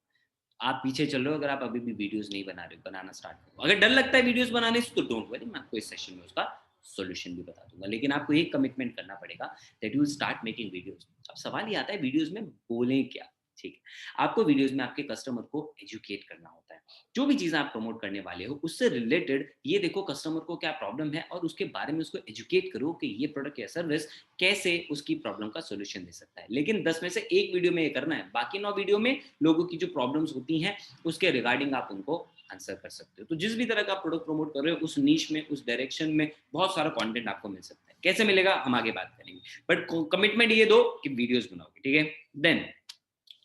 आप पीछे चल रहे हो अगर आप अभी भी वीडियोस नहीं बना रहे हो, बनाना स्टार्ट करो। अगर डर लगता है वीडियोस बनाने से तो डोंट वरी, मैं आपको इस सेशन में उसका सॉल्यूशन भी बता दूंगा, लेकिन आपको एक कमिटमेंट करना पड़ेगा that you start making videos. अब सवाल ये आता है वीडियोस में बोलें क्या, ठीक है। आपको वीडियोस में आपके कस्टमर को एजुकेट करना होता है। जो भी चीज़ आप प्रमोट करने वाले हो उससे रिलेटेड ये देखो कस्टमर को क्या प्रॉब्लम है और उसके बारे में उसको एजुकेट करो कि ये प्रोडक्ट या सर्विस कैसे उसकी प्रॉब्लम का सॉल्यूशन दे सकता है। लेकिन 10 में से एक वीडियो में ये करना है, बाकी 9 वीडियो में लोगों की जो प्रॉब्लम्स होती हैं उसके रिगार्डिंग आप उनको आंसर कर सकते हो। तो जिस भी तरह का प्रोडक्ट प्रमोट कर रहे हो उस नीश में, उस डायरेक्शन में बहुत सारा कंटेंट आपको मिल सकता है। कैसे मिलेगा हम आगे बात करेंगे, बट कमिटमेंट ये दो कि वीडियोस बनाओगे, ठीक है। देन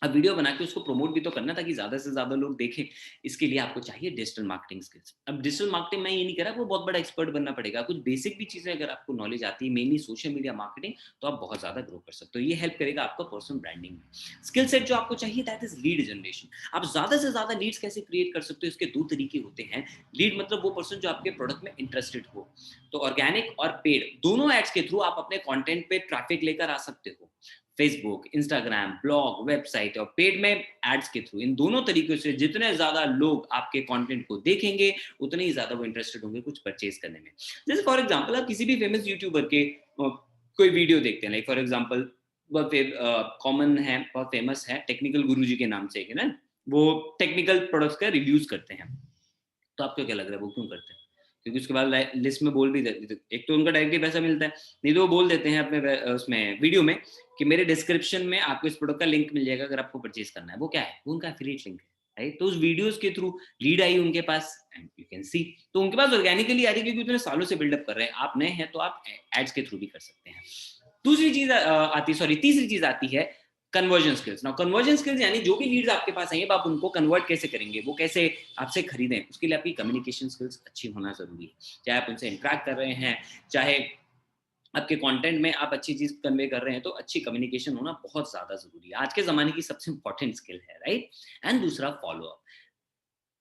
अब वीडियो बना के उसको प्रमोट भी तो करना ताकि ज्यादा से ज्यादा लोग देखें। इसके लिए आपको चाहिए डिजिटल मार्केटिंग स्किल्स। अब डिजिटल मार्केटिंग में ये नहीं कह रहा वो बहुत बड़ा एक्सपर्ट बनना पड़ेगा, कुछ बेसिक भी चीजें अगर आपको नॉलेज आती है, मेनली सोशल मीडिया मार्केटिंग, तो आप बहुत ज्यादा ग्रो कर सकते हो। ये हेल्प करेगा आपका पर्सनल ब्रांडिंग में। स्किल सेट जो आपको चाहिए दैट इज लीड जनरेशन। आप ज्यादा से ज्यादा लीड्स कैसे क्रिएट कर सकते हो, इसके दो तरीके होते हैं। लीड मतलब वो पर्सन जो आपके प्रोडक्ट में इंटरेस्टेड हो, तो ऑर्गेनिक और पेड दोनों एड्स के थ्रू आप अपने कंटेंट पे ट्रैफिक लेकर आ सकते हो। फेसबुक, इंस्टाग्राम, ब्लॉग, वेबसाइट और पेड में एड्स के थ्रू, इन दोनों तरीकों से जितने ज्यादा लोग आपके कंटेंट को देखेंगे उतने ही ज्यादा वो इंटरेस्टेड होंगे कुछ परचेज करने में। जैसे फॉर एग्जांपल आप किसी भी फेमस यूट्यूबर के कोई वीडियो देखते हैं, लाइक फॉर एग्जांपल बहुत कॉमन है, बहुत फेमस है, टेक्निकल गुरुजी के नाम से, है ना, वो टेक्निकल प्रोडक्ट्स का रिव्यूज करते हैं। तो आपको क्या लग रहा है वो क्यों करते हैं? क्योंकि उसके बाद लिस्ट में बोल भी देते, एक तो उनका डायरेक्टली पैसा मिलता है, नहीं तो वो बोल देते हैं अपने उसमें वीडियो में कि मेरे डिस्क्रिप्शन में आपको इस प्रोडक्ट का लिंक मिल जाएगा अगर आपको परचेज करना है। वो क्या है? वो उनका एफिलिएट लिंक है, राइट। तो उस वीडियोस के थ्रू लीड आई उनके पास एंड यू कैन सी, तो उनके पास ऑर्गेनिकली आ रही है क्योंकि उन्होंने सालों से बिल्डअप कर रहे हैं। आप नए हैं तो आप एड्स के थ्रू भी कर सकते हैं। दूसरी चीज आती, सॉरी तीसरी चीज आती है conversion skills. Now conversion skills यानी जो भी लीड्स आपके पास आई है आप उनको कन्वर्ट कैसे करेंगे, वो कैसे आपसे खरीदें, उसके लिए आपकी कम्युनिकेशन स्किल्स अच्छी होना जरूरी है। चाहे आप उनसे इंटरेक्ट कर रहे हैं, चाहे आपके कंटेंट में आप अच्छी चीज कन्वे कर रहे हैं, तो अच्छी कम्युनिकेशन होना बहुत ज्यादा जरूरी है, आज के जमाने की सबसे इंपॉर्टेंट स्किल है, राइट। एंड दूसरा फॉलो अप।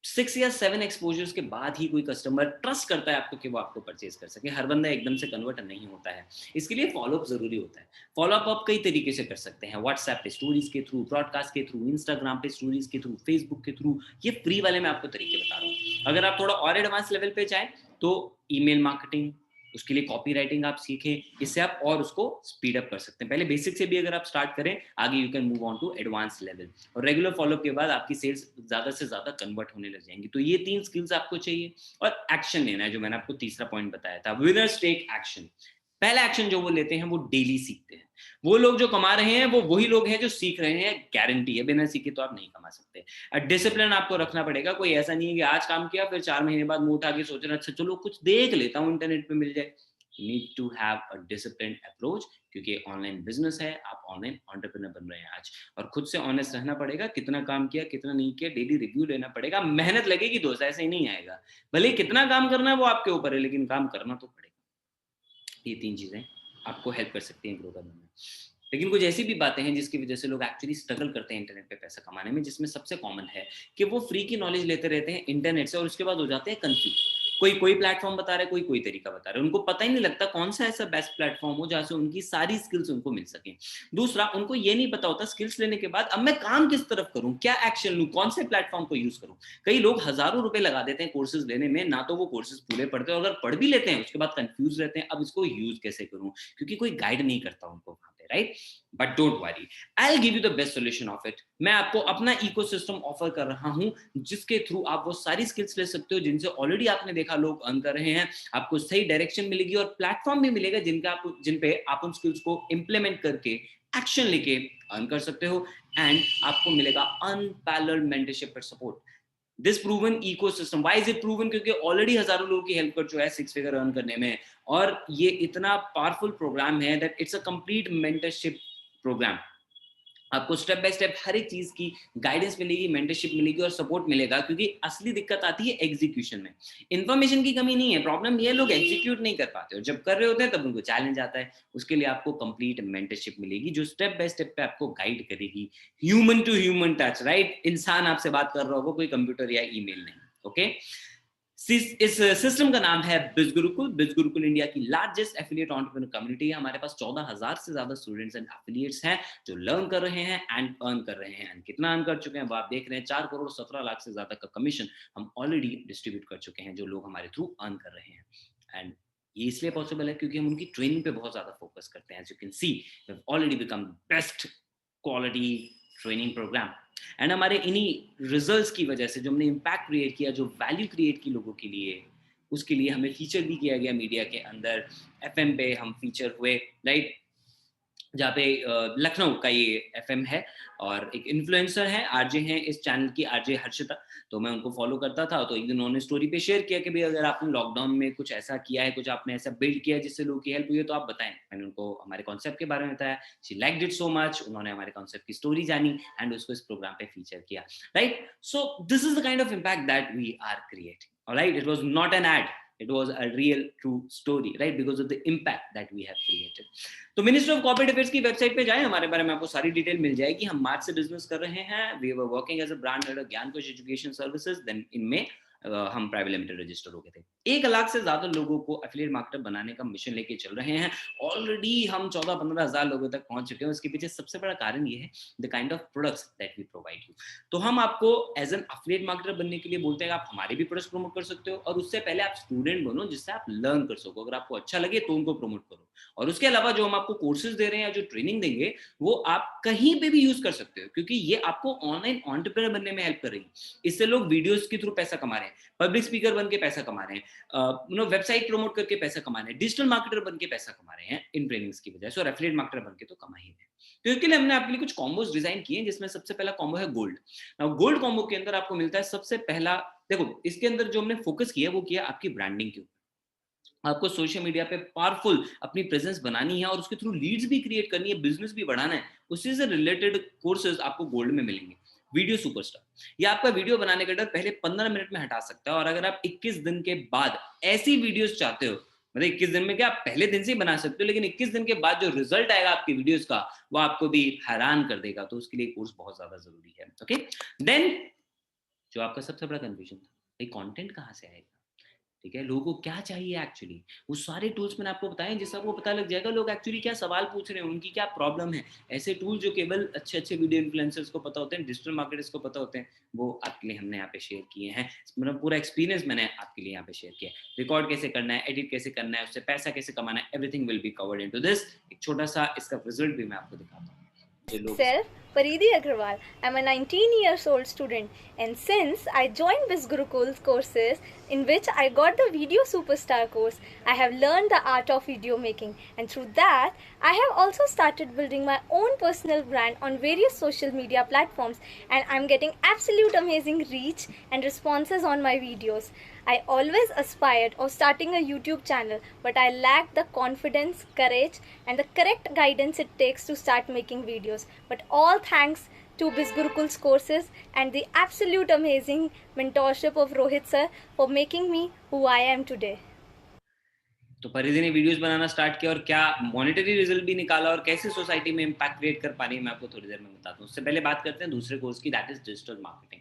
6 या 7 एक्सपोजर्स के बाद ही कोई कस्टमर ट्रस्ट करता है आपको कि वो आपको परचेज कर सके। हर बंदा एकदम से कन्वर्ट नहीं होता है, इसके लिए फॉलोअप जरूरी होता है। फॉलोअप आप कई तरीके से कर सकते हैं, व्हाट्सएप पे स्टोरीज के थ्रू, ब्रॉडकास्ट के थ्रू, इंस्टाग्राम पे स्टोरीज के थ्रू, फेसबुक के थ्रू। ये फ्री वाले मैं आपको तरीके बता रहा हूँ। अगर आप थोड़ा और एडवांस लेवल पे चाहें तो ईमेल मार्केटिंग, उसके लिए कॉपी राइटिंग आप सीखें, इससे आप और उसको स्पीड अप कर सकते हैं। पहले बेसिक से भी अगर आप स्टार्ट करें, आगे you can move on to advance level, और रेगुलर फॉलोअप के बाद आपकी सेल्स ज्यादा से ज्यादा कन्वर्ट होने लग जाएंगी। तो ये 3 स्किल्स आपको चाहिए, और एक्शन लेना है, जो मैंने आपको तीसरा पॉइंट बताया था, विनर्स टेक एक्शन। पहला एक्शन जो वो लेते हैं वो डेली सीखते हैं। वो लोग जो कमा रहे हैं वो वही लोग हैं जो सीख रहे हैं, गारंटी है, बिना सीखे तो आप नहीं कमा सकते। डिसिप्लिन आपको रखना पड़ेगा, कोई ऐसा नहीं है कि आज काम किया फिर 4 महीने बाद मुंह उठा के सोच रहे हैं अच्छा चलो कुछ देख लेता हूँ इंटरनेट पे मिल जाए। You need to have a disciplined approach, क्योंकि ऑनलाइन बिजनेस है, आप ऑनलाइन एंटरप्रेन्योर बन रहे हैं आज, और खुद से ऑनेस्ट रहना पड़ेगा, कितना काम किया कितना नहीं किया, डेली रिव्यू लेना पड़ेगा। मेहनत लगेगी दोस्त, ऐसे ही नहीं आएगा। भले कितना काम करना है वो आपके ऊपर है, लेकिन काम करना तो पड़ेगा। ये 3 चीजें आपको हेल्प कर सकती हैं ग्रो करने में। लेकिन कुछ ऐसी भी बातें हैं जिसकी वजह से लोग एक्चुअली स्ट्रगल करते हैं इंटरनेट पे पैसा कमाने में, जिसमें सबसे कॉमन है कि वो फ्री की नॉलेज लेते रहते हैं इंटरनेट से और उसके बाद हो जाते हैं कंफ्यूज। कोई कोई प्लेटफॉर्म बता रहा है, कोई कोई तरीका बता रहा है, उनको पता ही नहीं लगता कौन सा ऐसा बेस्ट प्लेटफॉर्म हो जहाँ से उनकी सारी स्किल्स उनको मिल सके। दूसरा, उनको ये नहीं पता होता स्किल्स लेने के बाद अब मैं काम किस तरफ करूं, क्या एक्शन लूं, कौन से प्लेटफॉर्म को यूज करूं। कई लोग हजारों रुपए लगा देते हैं कोर्सेज लेने में, ना तो वो कोर्सेज पूरे पढ़ते हैं, अगर पढ़ भी लेते हैं उसके बाद कंफ्यूज रहते हैं अब इसको यूज कैसे करूं, क्योंकि कोई गाइड नहीं करता उनको वहां पे, right. But don't worry, I will give you the best solution of it. मैं आपको अपना इकोसिस्टम ऑफर कर रहा हूं जिसके थ्रू आप वो सारी स्किल्स ले सकते हो जिनसे ऑलरेडी आपने देखा लोग अर्न कर रहे हैं। आपको सही डायरेक्शन मिलेगी और प्लेटफॉर्म भी मिलेगा जिन पे आप उन स्किल्स को इंप्लीमेंट करके एक्शन लेके अर्न कर सकते हो, एंड आपको मिलेगा अनपैरेलल्ड मेंटरशिप और support. This proven ecosystem, why is it proven? क्योंकि ऑलरेडी हजारों लोगों की हेल्प कर चुका है 6 फिगर अर्न करने में, और ये इतना पावरफुल प्रोग्राम है that it's a complete mentorship program. आपको स्टेप बाय स्टेप हर एक चीज की गाइडेंस मिलेगी, मेंटरशिप मिलेगी और सपोर्ट मिलेगा, क्योंकि असली दिक्कत आती है एग्जीक्यूशन में। इन्फॉर्मेशन की कमी नहीं है, प्रॉब्लम ये लोग एग्जीक्यूट नहीं कर पाते, और जब कर रहे होते हैं तब उनको चैलेंज आता है। उसके लिए आपको कंप्लीट मेंटरशिप मिलेगी जो स्टेप बाय स्टेप पे आपको गाइड करेगी, human to human touch, right. इंसान आपसे बात कर रहा होगा, कोई कंप्यूटर या ईमेल नहीं, ओके। इस सिस्टम का नाम है बिज गुरुकुल। बिज गुरुकुल इंडिया की लार्जेस्ट एफिलिएट एंटरप्रेन्योर कम्युनिटी है। हमारे पास 14,000 से ज्यादा स्टूडेंट्स एंड एफिलिएट्स हैं जो लर्न कर रहे हैं एंड अर्न कर रहे हैं। एंड कितना अर्न कर चुके हैं वो आप देख रहे हैं, 4 करोड़ 17 लाख से ज्यादा का कमीशन हम ऑलरेडी डिस्ट्रीब्यूट कर चुके हैं जो लोग हमारे थ्रू अर्न कर रहे हैं। एंड ये इसलिए पॉसिबल है क्योंकि हम उनकी ट्रेनिंग पे बहुत ज्यादा फोकस करते हैं। As you can see, we have already become best quality training program. And हमारे इन्हीं रिजल्ट्स की वजह से जो हमने इम्पैक्ट क्रिएट किया, जो वैल्यू क्रिएट की लोगों के लिए, उसके लिए हमें फीचर भी किया गया मीडिया के अंदर। एफएम पे हम फीचर हुए, राइट। जहाँ पे लखनऊ का ये एफएम है, और एक इन्फ्लुएंसर है, आरजे हैं इस चैनल की, आरजे हर्षिता। तो मैं उनको फॉलो करता था, तो एक दिन उन्होंने स्टोरी पे शेयर किया कि भाई अगर आपने लॉकडाउन में कुछ ऐसा किया है, कुछ आपने ऐसा बिल्ड किया है जिससे लोगों की हेल्प हुई है, तो आप बताएं। मैंने उनको हमारे कॉन्सेप्ट के बारे में बताया, she liked it so much, उन्होंने हमारे कॉन्सेप्ट की स्टोरी जानी एंड उसको इस प्रोग्राम पे फीचर किया, right. So this is the kind of impact that we are creating, alright. It was not an ad, it was a real true story, right, because of the impact that we have created. तो ministry of corporate affairs की website पे जाएं, हमारे बारे में आपको सारी detail मिल जाएगी। हम मार्च से बिजनेस कर रहे हैं, we were working as a brand under Gyankosh education services, then इनमें हम प्राइवेट लिमिटेड रजिस्टर हो गए थे। 1 लाख से ज्यादा लोगों को एफिलिएट मार्केटर बनाने का मिशन लेके चल रहे हैं। ऑलरेडी हम 14-15 हजार लोगों तक पहुंच चुके हैं। उसके पीछे सबसे बड़ा कारण ये है the kind of products that we provide you. तो हम आपको एज एन एफिलिएट मार्केटर बनने के लिए बोलते हैं, आप हमारे भी प्रोडक्ट्स प्रमोट कर सकते हो, और उससे पहले आप स्टूडेंट बनो जिससे आप लर्न कर सको। अगर आपको अच्छा लगे तो उनको प्रमोट करो, और उसके अलावा जो हम आपको कोर्सेज दे रहे हैं या जो ट्रेनिंग देंगे वो आप कहीं पे भी यूज कर सकते हो, क्योंकि ये आपको ऑनलाइन एंटरप्रेन्योर बनने में हेल्प कर रही है। इससे लोग वीडियोस के थ्रू पैसा कमा रहे हैं, पब्लिक स्पीकर बन के पैसा कमा रहे हैं, वेबसाइट प्रमोट करके पैसा कमा रहे हैं, डिजिटल मार्केटर बन के पैसा कमा रहे हैं इन ट्रेनिंग्स की वजह से, और एफिलिएट मार्केटर बन के तो कमा ही रहे हैं। तो इसके लिए हमने आपके लिए कुछ कॉम्बोज डिजाइन किए हैं, जिसमें सबसे पहला कॉम्बो है गोल्ड। नाउ गोल्ड कॉम्बो के अंदर आपको मिलता है सबसे पहला, देखो इसके अंदर जो हमने फोकस किया वो किया आपकी ब्रांडिंग के ऊपर। आपको सोशल मीडिया पे पावरफुल अपनी प्रेजेंस बनानी है और उसके थ्रू लीड्स भी क्रिएट करनी है, बिजनेस भी बढ़ाना है, उससे से रिलेटेड कोर्सेज आपको गोल्ड में मिलेंगे। वीडियो सुपरस्टार, ये आपका वीडियो बनाने का डर पहले 15 मिनट में हटा सकता है, और अगर आप 21 दिन के बाद ऐसी वीडियोस चाहते हो, मतलब 21 दिन में क्या, आप पहले दिन से ही बना सकते हो, लेकिन 21 दिन के बाद जो रिजल्ट आएगा आपकी वीडियोस का वो आपको भी हैरान कर देगा। तो उसके लिए कोर्स बहुत ज्यादा जरूरी है। ओके, देन जो आपका सबसे बड़ा कंफ्यूजन था, भाई कंटेंट कहाँ से आएगा, ठीक है, लोगों को क्या चाहिए एक्चुअली, वो सारे टूल्स मैंने आपको बताए, जिससे आपको पता लग जाएगा लोग एक्चुअली क्या सवाल पूछ रहे हैं, उनकी क्या प्रॉब्लम है। ऐसे टूल जो केवल अच्छे अच्छे वीडियो इन्फ्लुएंसर्स को पता होते हैं, डिजिटल मार्केटर्स को पता होते हैं, वो आपके लिए हमने यहाँ पे शेयर किए हैं। मतलब पूरा एक्सपीरियंस मैंने आपके लिए यहाँ पे शेयर किया है। रिकॉर्ड कैसे करना है, एडिट कैसे करना है, उससे पैसा कैसे कमाना है, everything will be covered into this. एक छोटा सा इसका रिजल्ट भी मैं आपको दिखाता हूँ जो लोग। Self, Paridi Agrawal. I'm a 19 years old student, and since I joined Biz Gurukul's courses, in which I got the Video Superstar course, I have learned the art of video making, and through that, I have also started building my own personal brand on various social media platforms, and I'm getting absolute amazing reach and responses on my videos. I always aspired of starting a YouTube channel, but I lacked the confidence, courage, and the correct guidance it takes to start making videos. But all thanks to Biz Gurukul's courses and the absolute amazing mentorship of Rohit sir for making me who I am today. तो परिधि ने videos बनाना start किया और क्या monetary result भी निकाला और कैसे सोसाइटी में इम्पैक्ट क्रिएट कर पा रही है, मैं आपको थोड़ी देर में बताता हूँ। उससे पहले बात करते हैं दूसरे कोर्स की, दैट इज डिजिटल मार्केटिंग।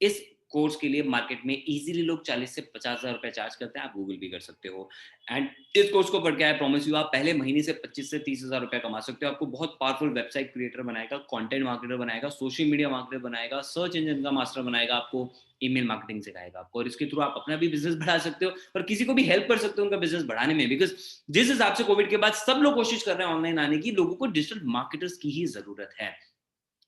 इस कोर्स के लिए मार्केट में इजीली लोग 40 से 50 हजार रुपए चार्ज करते हैं, आप गूगल भी कर सकते हो। एंड इस कोर्स को पढ़ के आई प्रॉमिस यू, आप पहले महीने से 25 से 30 हजार रुपए कमा सकते हो। आपको बहुत पावरफुल वेबसाइट क्रिएटर बनाएगा, कंटेंट मार्केटर बनाएगा, सोशल मीडिया मार्केटर बनाएगा, सर्च इंजन का मास्टर बनाएगा, आपको ईमेल मार्केटिंग सिखाएगा आपको, और इसके थ्रू आप अपना भी बिजनेस बढ़ा सकते हो और किसी को भी हेल्प कर सकते हो उनका बिजनेस बढ़ाने में। बिकॉज जिस हिसाब से कोविड के बाद सब लोग कोशिश कर रहे हैं ऑनलाइन आने की, लोगों को डिजिटल मार्केटर्स की ही जरूरत है।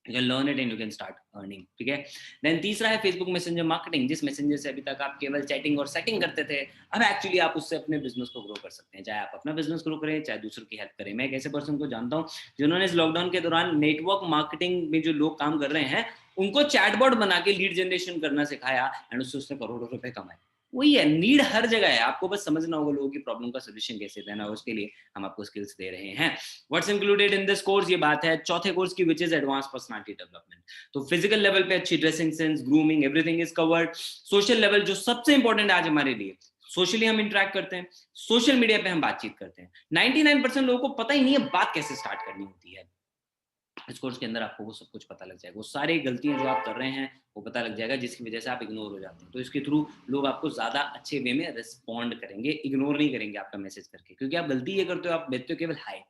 You can learn it and you can start earning, ठीक है। देन तीसरा है फेसबुक मैसेंजर मार्केटिंग, जिस मैसेंजर से अभी तक आप केवल चैटिंग और सेटिंग करते थे, अब एक्चुअली आप उससे अपने बिजनेस को ग्रो कर सकते हैं। चाहे आप अपना बिजनेस ग्रो करें, चाहे दूसरों की हेल्प करें। मैं एक ऐसे पर्सन को जानता हूँ जिन्होंने इस लॉकडाउन के दौरान नेटवर्क मार्केटिंग में जो लोग काम कर रहे हैं उनको चैटबॉट बना के लीड जनरेशन करना सिखाया, एंड उससे उसने करोड़ों रुपए कमाए। वही है, नीड हर जगह है, आपको बस समझना होगा लोगों की प्रॉब्लम का सोल्यूशन कैसे देना है, उसके लिए हम आपको स्किल्स दे रहे हैं। What's included in this course, ये बात है चौथे कोर्स की, which is advance personality development. तो फिजिकल लेवल पे अच्छी dressing sense, grooming, everything is covered. Social level जो सबसे इंपॉर्टेंट है आज हमारे लिए, सोशली हम इंटरेक्ट करते हैं, सोशल मीडिया पे हम बातचीत करते हैं। 99% लोगों को पता ही नहीं है बात कैसे स्टार्ट करनी होती है। इस कोर्स के अंदर आपको वो सब कुछ पता लग जाएगा, वो सारी गलतियां जो आप कर रहे हैं वो पता लग जाएगा, जिसकी वजह से आप इग्नोर हो जाते हैं। तो इसके थ्रू लोग आपको ज्यादा अच्छे वे में रिस्पॉन्ड करेंगे, इग्नोर नहीं करेंगे आपका मैसेज करके। क्योंकि आप गलती ये करते हो, आप भेजते हो केवल हाय,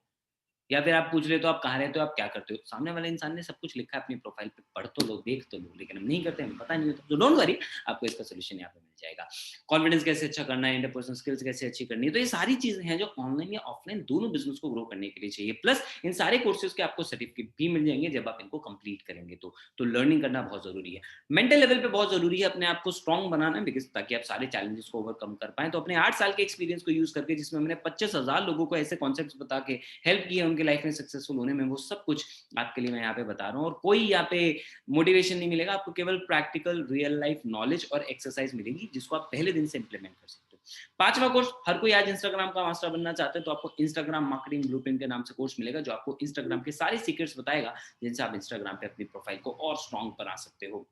या फिर आप पूछ लेते हो आप कहाँ रहते हो, आप क्या करते हो। सामने वाले इंसान ने सब कुछ लिखा है अपनी प्रोफाइल पे, पढ़ तो लो, देख तो लो, लेकिन हम नहीं करते, हमें पता नहीं होता। तो डोंट वरी, आपको इसका सोल्यूशन यहाँ पे मिल जाएगा। कॉन्फिडेंस कैसे अच्छा करना है, इंटरपर्सनल स्किल्स कैसे अच्छी करनी है, तो ये सारी चीजें हैं जो ऑनलाइन या ऑफलाइन दोनों बिजनेस को ग्रो करने के लिए चाहिए। प्लस इन सारे कोर्सेज के आपको सर्टिफिकेट भी मिल जाएंगे जब आप इनको कंप्लीट करेंगे। तो लर्निंग करना बहुत जरूरी है। मेंटल लेवल पे बहुत जरूरी है अपने आप को स्ट्रॉन्ग बनाना, बिकॉज ताकि आप सारे चैलेंजेस को ओवरकम कर पाए। तो अपने 8 साल के एक्सपीरियंस को यूज करके, जिसमें मैंने 25,000 लोगों को ऐसे कॉन्सेप्ट्स बता के हेल्प की है उनके उनकी लाइफ में सक्सेसफुल होने में, वो सब कुछ आपके लिए मैं यहाँ पे बता रहा हूँ। और कोई यहाँ पे मोटिवेशन नहीं मिलेगा आपको, केवल प्रैक्टिकल रियल लाइफ नॉलेज और एक्सरसाइज मिलेगी जिसको आप पहले दिन से इंप्लीमेंट कर सकते हो। 5वां कोर्स, हर कोई आज इंस्टाग्राम का मास्टर बनना चाहते हैं, तो आपको इंस्टाग्राम मार्केटिंग ब्लूप्रिंट के नाम से कोर्स मिलेगा, जो आपको इंस्टाग्राम के सारे सीक्रेट्स बताएगा जिनसे आप इंस्टाग्राम पे अपनी प्रोफाइल को और स्ट्रॉन्ग बना सकते हो।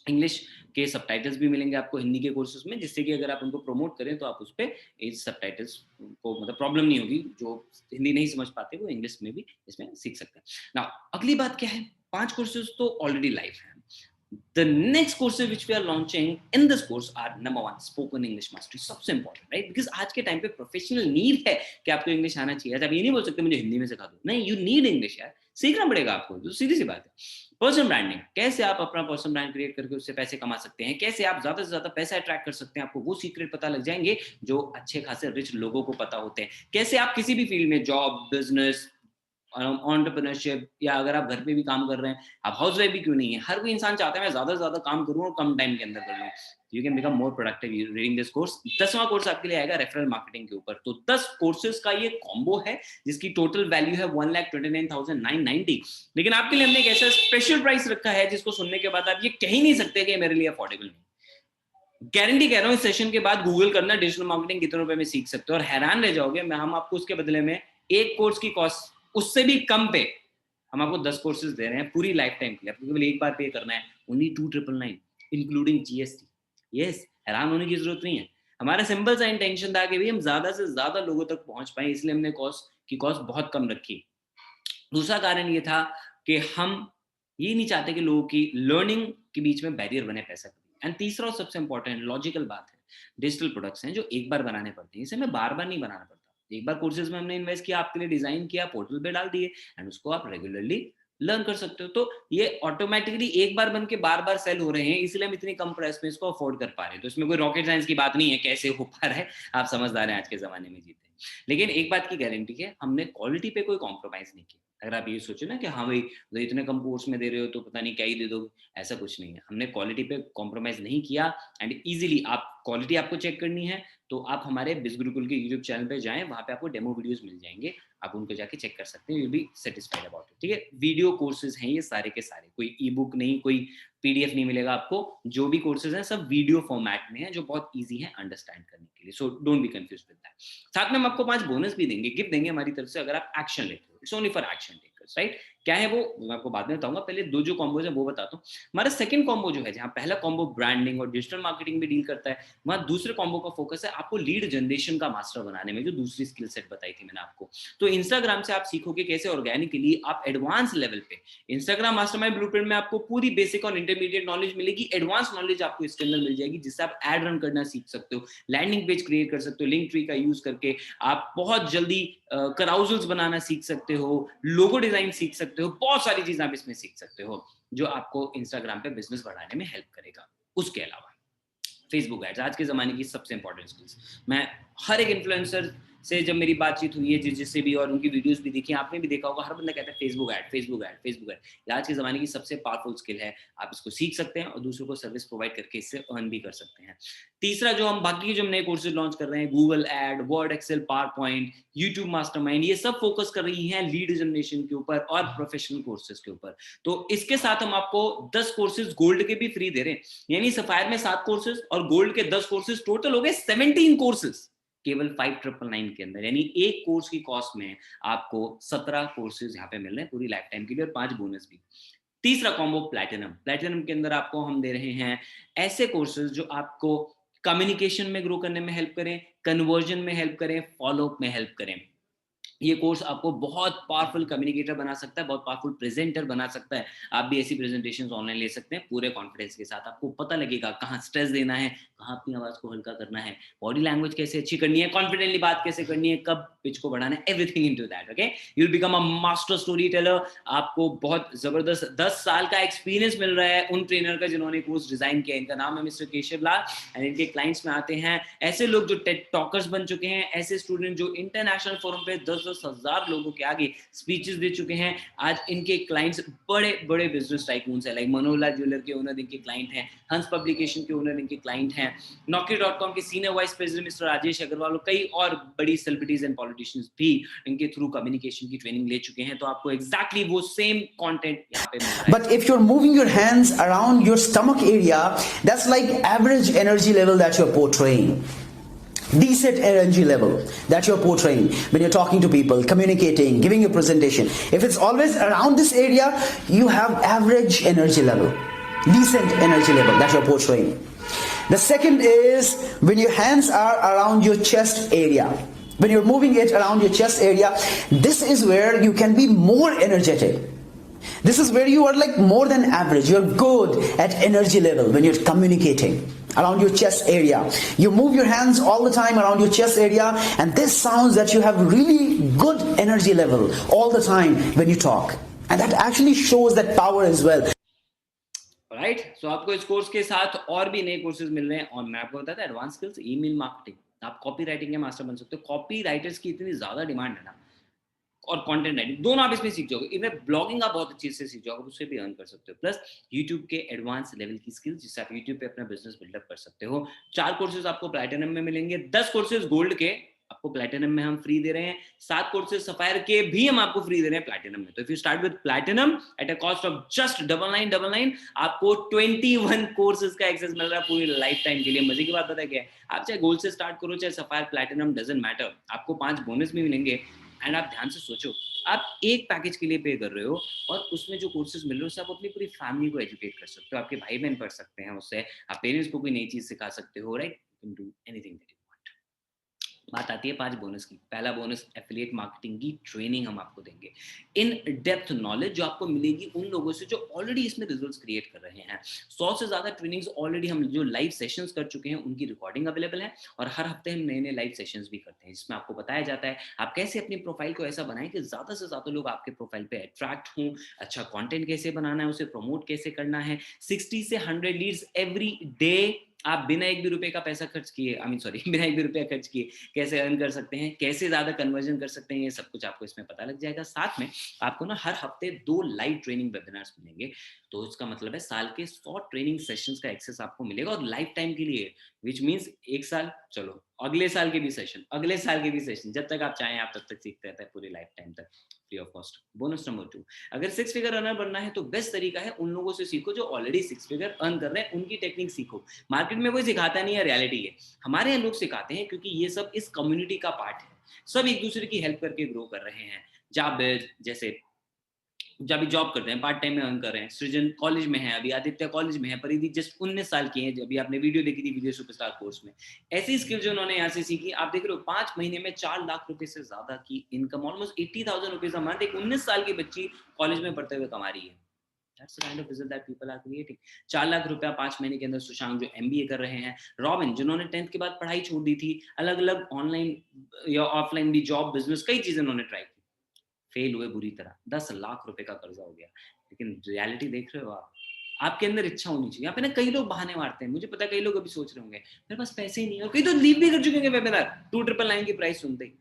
इंग्लिश के सबटाइटल्स भी मिलेंगे आपको हिंदी के कोर्सेज में, जिससे कि अगर आप उनको प्रमोट करें तो आप उस पर इस सबटाइटल्स को मतलब प्रॉब्लम नहीं होगी, जो हिंदी नहीं समझ पाते वो इंग्लिश में भी इसमें सीख सकते हैं। नाउ अगली बात क्या है, 5 कोर्सेज तो ऑलरेडी लाइव है। The next courses which we are launching in this course are number 1 spoken English mastery, सबसे important, right? Because आज के टाइम पे प्रोफेशनल नीड है कि आपको इंग्लिश आना चाहिए। आप ये नहीं बोल सकते मुझे हिंदी में सिखा दो, नहीं, यू नीड इंग्लिश यार, सीखना पड़ेगा आपको, तो सीधी सी बात है। पर्सनल ब्रांडिंग, कैसे आप अपना पर्सनल ब्रांड क्रिएट करके उससे पैसे कमा सकते हैं, कैसे आप ज्यादा से ज्यादा पैसा अट्रैक्ट कर सकते हैं, आपको वो सीक्रेट पता लग जाएंगे जो अच्छे खासे रिच लोगों को पता होते हैं। कैसे आप किसी भी फील्ड में, जॉब, बिजनेस, एंटरप्रेन्योरशिप, या अगर आप घर पे भी काम कर रहे हैं, आप हाउस वाइफ भी क्यों नहीं है, हर कोई इंसान चाहता है मैं ज्यादा से ज्यादा काम करूं और कम टाइम के अंदर कर लूं। You can become more productive reading this course. 10वां कोर्स आपके लिए आएगा रेफरल मार्केटिंग के ऊपर। तो 10 कोर्सेज का ये कॉम्बो है जिसकी टोटल वैल्यू है 1,29,990। लेकिन आपके लिए हमने एक ऐसा स्पेशल प्राइस रखा है जिसको सुनने के बाद आप ये कह ही नहीं सकते कि मेरे लिए अफोर्डेबल नहीं। गारंटी कह रहा हूं, इस सेशन के बाद गूगल करना डिजिटल मार्केटिंग कितने रुपए में सीख सकते हो और हैरान रह जाओगे। हम आपको उसके बदले में एक कोर्स की कॉस्ट उससे भी कम पे हम आपको 10 कोर्सेज दे रहे हैं पूरी लाइफ टाइम के लिए। आपको केवल एक बार पे करना है, ओनली 2,999 इंक्लूडिंग जीएसटी। यस, हैरान होने की जरूरत नहीं है। हमारा सिंपल सा इंटेंशन था कि भाई हम ज्यादा से ज्यादा लोगों तक पहुंच पाए, इसलिए हमने कॉस्ट बहुत कम रखी। दूसरा कारण ये था कि हम ये नहीं चाहते कि लोगों की लर्निंग के बीच में बैरियर बने पैसा का। एंड तीसरा और सबसे इंपॉर्टेंट लॉजिकल बात है, डिजिटल प्रोडक्ट्स हैं जो एक बार बनाने पड़ते हैं, इसे हमें बार बार नहीं बनाना पड़ता। एक बार कोर्सेज में हमने इन्वेस्ट किया, आपके लिए डिजाइन किया, पोर्टल पे डाल दिए, एंड उसको आप रेगुलरली लर्न कर सकते हो। तो ये ऑटोमेटिकली एक बार बन के बार बार सेल हो रहे हैं, इसलिए हम इतनी कम प्राइस में इसको अफोर्ड कर पा रहे हैं। तो इसमें कोई रॉकेट साइंस की बात नहीं है कैसे हो पा रहा है, आप समझदार हैं, आज के जमाने में जीते हैं। लेकिन एक बात की गारंटी है, हमने क्वालिटी पे कोई कॉम्प्रोमाइज नहीं किया। अगर आप ये सोचे ना कि हाँ भाई तो इतने कम कोर्स में दे रहे हो तो पता नहीं क्या ही दे दोगे, ऐसा कुछ नहीं है। हमने क्वालिटी पे कॉम्प्रोमाइज नहीं किया। एंड इजीली आप क्वालिटी आपको चेक करनी है तो आप हमारे बिज गुरुकुल के यूट्यूब चैनल पे जाएं, वहां पे आपको डेमो वीडियोस मिल जाएंगे, आप उनको जाके चेक कर सकते हैं, you will be satisfied about it. ठीक है, वीडियो कोर्सेज हैं ये सारे के सारे, कोई ई बुक नहीं, कोई पीडीएफ नहीं मिलेगा आपको। जो भी कोर्सेज हैं सब वीडियो फॉर्मेट में है, जो बहुत इजी है अंडरस्टैंड करने के लिए। So don't be confuse with that. साथ में हम आपको 5 बोनस भी देंगे, गिफ्ट देंगे हमारी तरफ से, अगर आप एक्शन लेते हो। It's only for action takers, right? क्या है वो मैं आपको बाद में बताऊंगा, पहले 2 जो कॉम्बोज है वो बताता हूँ। हमारा सेकंड कॉम्बो जो है, जहाँ पहला कॉम्बो ब्रांडिंग और डिजिटल मार्केटिंग भी डील करता है, वहाँ दूसरे कॉम्बो का फोकस है आपको लीड जनरेशन का मास्टर बनाने में, जो दूसरी स्किल सेट बताई थी मैंने आपको। तो इंस्टाग्राम से आप सीखोगे कैसे ऑर्गेनिकली आप एडवांस लेवल पे, इंस्टाग्राम मास्टरमाइंड ब्लूप्रिंट में आपको पूरी बेसिक और इंटरमीडिएट नॉलेज मिलेगी, एडवांस नॉलेज आपको इसके अंदर मिल जाएगी, जिससे आप एड रन करना सीख सकते हो, लैंडिंग पेज क्रिएट कर सकते हो, लिंक ट्री का यूज करके आप बहुत जल्दी कराउजल्स बनाना सीख सकते हो, लोगो डिजाइन सीख सकते हो, बहुत सारी चीजें आप इसमें सीख सकते हो जो आपको इंस्टाग्राम पे बिजनेस बढ़ाने में हेल्प करेगा। उसके अलावा फेसबुक एड्स, आज के जमाने की सबसे इंपॉर्टेंट स्किल्स। मैं हर एक इन्फ्लुएंसर से जब मेरी बातचीत हुई है, जिससे भी, और उनकी वीडियोस भी देखी, आपने भी देखा होगा, हर बंदा कहता है Facebook ad, Facebook ad, Facebook ad. ये आज के ज़माने की सबसे पावरफुल स्किल है। आप इसको सीख सकते हैं और दूसरों को सर्विस प्रोवाइड करके इससे अर्न भी कर सकते हैं। तीसरा जो हम बाकी जो नए कोर्सेज लॉन्च कर रहे हैं, Google ad, Word, Excel, PowerPoint, YouTube mastermind, ये सब फोकस कर रही हैं लीड जनरेशन के ऊपर और प्रोफेशनल कोर्सेज के ऊपर। तो इसके साथ हम आपको 10 कोर्सेज गोल्ड के भी फ्री दे रहे हैं, यानी सफायर में 7 कोर्सेज और गोल्ड के 10 कोर्सेज, टोटल हो गए 17 कोर्सेज केवल 5,999 के अंदर। यानी एक कोर्स की कॉस्ट में आपको 17 कोर्सेज यहाँ पे मिल रहे हैं पूरी लाइफ टाइम के लिए, और 5 बोनस भी। तीसरा कॉम्बो प्लैटिनम। प्लैटिनम के अंदर आपको हम दे रहे हैं ऐसे कोर्सेज जो आपको कम्युनिकेशन में ग्रो करने में हेल्प करें, कन्वर्जन में हेल्प करें, फॉलोअप में हेल्प करें। ये कोर्स आपको बहुत पावरफुल कम्युनिकेटर बना सकता है, बहुत पावरफुल प्रेजेंटर बना सकता है। आप भी ऐसी प्रेजेंटेशंस ऑनलाइन ले सकते हैं पूरे कॉन्फिडेंस के साथ। आपको पता लगेगा कहाँ स्ट्रेस देना है, कहाँ अपनी आवाज को हल्का करना है, बॉडी लैंग्वेज कैसे अच्छी करनी है, कॉन्फिडेंटली बात कैसे करनी है, कब पिच को बढ़ाना है, everything into that. Okay, you will become a master story teller. आपको बहुत जबरदस्त 10 साल का एक्सपीरियंस मिल रहा है उन ट्रेनर का जिन्होंने कोर्स डिजाइन किया। इनका नाम है मिस्टर केशव लाल, एंड इनके क्लाइंट्स में आते हैं ऐसे लोग जो टेड टॉकर्स बन चुके हैं, ऐसे स्टूडेंट जो इंटरनेशनल फोरम पे 10 10,000 लोगों के आगे स्पीचेस दे चुके हैं। आज इनके क्लाइंट्स बड़े बड़े बिजनेस टाइकून्स हैं, लाइक मनोहरलाल ज्वेलर के ओनर इनके क्लाइंट हैं, हंस पब्लिकेशन के ओनर इनके क्लाइंट हैं, Naukri.com के senior vice president mister Rajesh Agarwal और कई और बड़ी सेलिब्रिटीज एंड पॉलिटिशियंस भी इनके थ्रू कम्युनिकेशन की ट्रेनिंग ले चुके हैं। तो आपको एग्जैक्टली वो सेम कंटेंट यहाँ पे मिल रहा है। But if you're moving your hands around your stomach area, that's like average energy level that you're portraying. Decent energy level that you're portraying when you're talking to people, communicating, giving a presentation. If it's always around this area, you have average energy level, decent energy level that you're portraying. The second is when your hands are around your chest area. When you're moving it around your chest area, this is where you can be more energetic. This is where you are like more than average. You're good at energy level when you're communicating around your chest area. You move your hands all the time around your chest area, and this sounds that you have really good energy level all the time when you talk. And that actually shows that power as well. Right, so आपको इस course के साथ और भी नए courses मिल रहे हैं, और मैं आपको बताता एडवांस स्किल्स, ईमेल मार्केटिंग, आप कॉपी राइटिंग के मास्टर बन सकते हो। कॉपी राइटर्स की इतनी ज्यादा डिमांड है ना, और कंटेंट राइटिंग दोनों आप इसमें सीख जाओगे। इनमें ब्लॉगिंग आप बहुत अच्छी से सीख जाओगे, उससे भी अर्न कर सकते हो, प्लस यूट्यूब के एडवांस लेवल की स्किल्स जिससे आप यूट्यूब पे अपना बिजनेस बिल्डअप कर सकते हो। 4 कोर्सेज आपको प्लैटिनम में मिलेंगे, 10 कोर्सेज गोल्ड के आपको प्लैटिनम में हम फ्री दे रहे हैं, 7 कोर्सेज सफायर के भी हम आपको फ्री दे रहे हैं प्लैटिनम में। तो if you start with platinum at a cost of just 9999, आपको 21 कोर्सेज का एक्सेस मिल रहा है पूरी लाइफ टाइम के लिए। मजे की बात पता है क्या है, आप चाहे गोल्ड से स्टार्ट करो चाहे सफायर प्लैटिनम, डजंट मैटर, आपको 5 बोनस भी मिलेंगे। एंड आप ध्यान से सोचो, आप एक पैकेज के लिए पे कर रहे हो और उसमें जो कोर्सेज मिल रहे हो उससे आप अपनी पूरी फैमिली को एजुकेट कर सकते हो, आपके भाई बहन पढ़ सकते हैं उससे, आप पेरेंट्स को कोई नई चीज सिखा सकते हो, right? You can do anything that you want. बात आती है 5 बोनस की। पहला बोनस एफिलिएट मार्केटिंग की ट्रेनिंग हम आपको देंगे, इन डेप्थ नॉलेज जो आपको मिलेगी उन लोगों से जो ऑलरेडी इसमें रिजल्ट्स क्रिएट कर रहे हैं। 100 से ज्यादा ट्रेनिंग्स ऑलरेडी हम जो लाइव सेशंस कर चुके हैं उनकी रिकॉर्डिंग अवेलेबल है, और हर हफ्ते हम नए नए लाइव सेशंस भी करते हैं जिसमें आपको बताया जाता है आप कैसे अपनी प्रोफाइल को ऐसा बनाएं कि ज्यादा से ज्यादा लोग आपके प्रोफाइल पे अट्रैक्ट हों, अच्छा कंटेंट कैसे बनाना है, उसे प्रमोट कैसे करना है। 60 से 100 लीड्स एवरी डे आप बिना एक भी रुपए का पैसा खर्च किए, बिना एक भी रुपया खर्च किए कैसे अर्न कर सकते हैं, कैसे ज्यादा कन्वर्जन कर सकते हैं, ये सब कुछ आपको इसमें पता लग जाएगा। साथ में आपको ना हर हफ्ते 2 लाइव ट्रेनिंग वेबिनार्स मिलेंगे, तो इसका मतलब है साल के 100 ट्रेनिंग सेशंस का एक्सेस आपको मिलेगा, और लाइफ टाइम के लिए, विच मींस 1 साल, चलो अगले साल के भी सेशन, अगले साल के भी सेशन, जब तक आप चाहें आप तब तक सीखते रहते हैं पूरी लाइफ टाइम तक, free of cost. Bonus number 2, अगर 6 फिगर अर्नर बनना है तो बेस्ट तरीका है उन लोगों से सीखो जो ऑलरेडी 6 फिगर अर्न कर रहे हैं, उनकी टेक्निक सीखो। मार्केट में कोई सिखाता नहीं है, रियलिटी है, हमारे यहाँ लोग सिखाते हैं क्योंकि ये सब इस कम्युनिटी का पार्ट है, सब एक दूसरे की हेल्प करके ग्रो कर रहे हैं। जैसे जब भी जॉब करते हैं, पार्ट टाइम में अर्न कर रहे हैं, सृजन कॉलेज में है, अभी आदित्य कॉलेज में है, परिधि जस्ट 19 साल की है, अभी आपने वीडियो देखी थी वीडियो सुपरस्टार कोर्स में। ऐसी स्किल जो उन्होंने यहाँ से सीखी, आप देख रहे हो 5 महीने में 4 लाख रुपए से ज्यादा की income, almost 80,000 rupees a month एक 19 साल की बच्ची कॉलेज में पढ़ते हुए कमा रही है। That's the kind of result that people are creating. 4 lakh रुपया 5 महीने के अंदर। सुशांक जो MBA कर रहे हैं, रॉबिन जिन्होंने 10th के बाद पढ़ाई छोड़ दी थी, अलग अलग ऑनलाइन या ऑफलाइन भी जॉब, बिजनेस, कई चीजें उन्होंने ट्राई की, फेल हुए बुरी तरह, 10 लाख रुपए का कर्जा हो गया। लेकिन रियलिटी देख रहे हो आप, आपके अंदर इच्छा होनी चाहिए। यहाँ पे ना कई लोग बहाने मारते हैं, मुझे पता है कई लोग अभी सोच रहे होंगे मेरे पास पैसे ही नहीं, और कई तो लीव भी कर चुके हैं वेबिनार 2999 की प्राइस सुनते ही,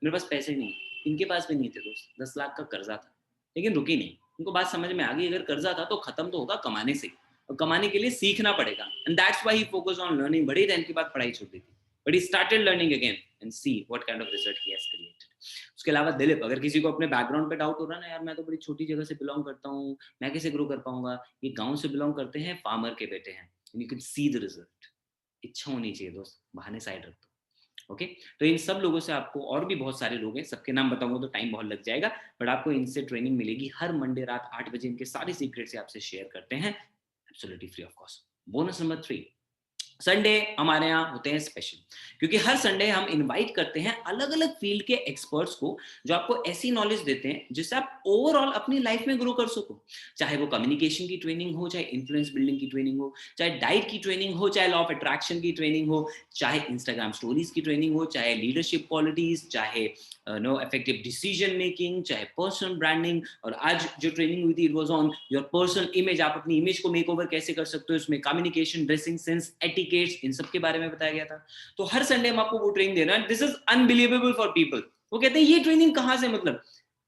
मेरे पास पैसे नहीं। इनके पास भी नहीं थे दोस्त, 10 लाख का कर्जा था, लेकिन रुकी नहीं, उनको बात समझ में आ गई अगर कर्जा था तो खत्म तो होगा कमाने से, और कमाने के लिए सीखना पड़ेगा। And that's why he focused on learning. बड़ी 10th के बाद पढ़ाई छोड़ दी थी, but he started learning again and see what kind of result he has created. उसके अलावा दिलीप, अगर किसी को अपने बैकग्राउंड पे डाउट हो रहा है ना, यार मैं तो बड़ी छोटी जगह से बिलोंग करता हूँ, मैं कैसे ग्रो कर पाऊंगा, ये गांव से बिलोंग करते हैं, फार्मर के बेटे हैं, you can see the result. इच्छा होनी चाहिए दोस्त, बहाने साइड रख दो। ओके, तो इन सब लोगों से आपको, और भी बहुत सारे लोग हैं, सबके नाम बताऊंगा तो टाइम बहुत लग जाएगा, बट आपको इनसे ट्रेनिंग मिलेगी हर मंडे रात 8 बजे। इनके सारे सीक्रेट से आपसे शेयर करते हैं absolutely free of cost. Bonus number 3, Sunday हमारे यहाँ होते हैं स्पेशल, क्योंकि हर संडे हम इनवाइट करते हैं अलग अलग फील्ड के एक्सपर्ट्स को जो आपको ऐसी नॉलेज देते हैं जिससे आप ओवरऑल अपनी लाइफ में ग्रो कर सको। चाहे वो कम्युनिकेशन की ट्रेनिंग हो, चाहे इन्फ्लुएंस बिल्डिंग की ट्रेनिंग हो, चाहे डाइट की ट्रेनिंग हो, चाहे लॉ ऑफ अट्रैक्शन की ट्रेनिंग हो, चाहे इंस्टाग्राम स्टोरीज की ट्रेनिंग हो, चाहे लीडरशिप क्वालिटीज, चाहे इफेक्टिव डिसीजन मेकिंग, चाहे पर्सनल ब्रांडिंग। और आज जो ट्रेनिंग हुई थी it was on your personal image, आप अपनी इमेज को मेकओवर कैसे कर सकते हो, इसमें कम्युनिकेशन, ड्रेसिंग सेंस, एटिकेट्स, इन सब के बारे में बताया गया था। तो हर संडे हम आपको वो ट्रेनिंग दे रहे हैं। This is unbelievable for people, वो कहते हैं ये ट्रेनिंग कहाँ से, मतलब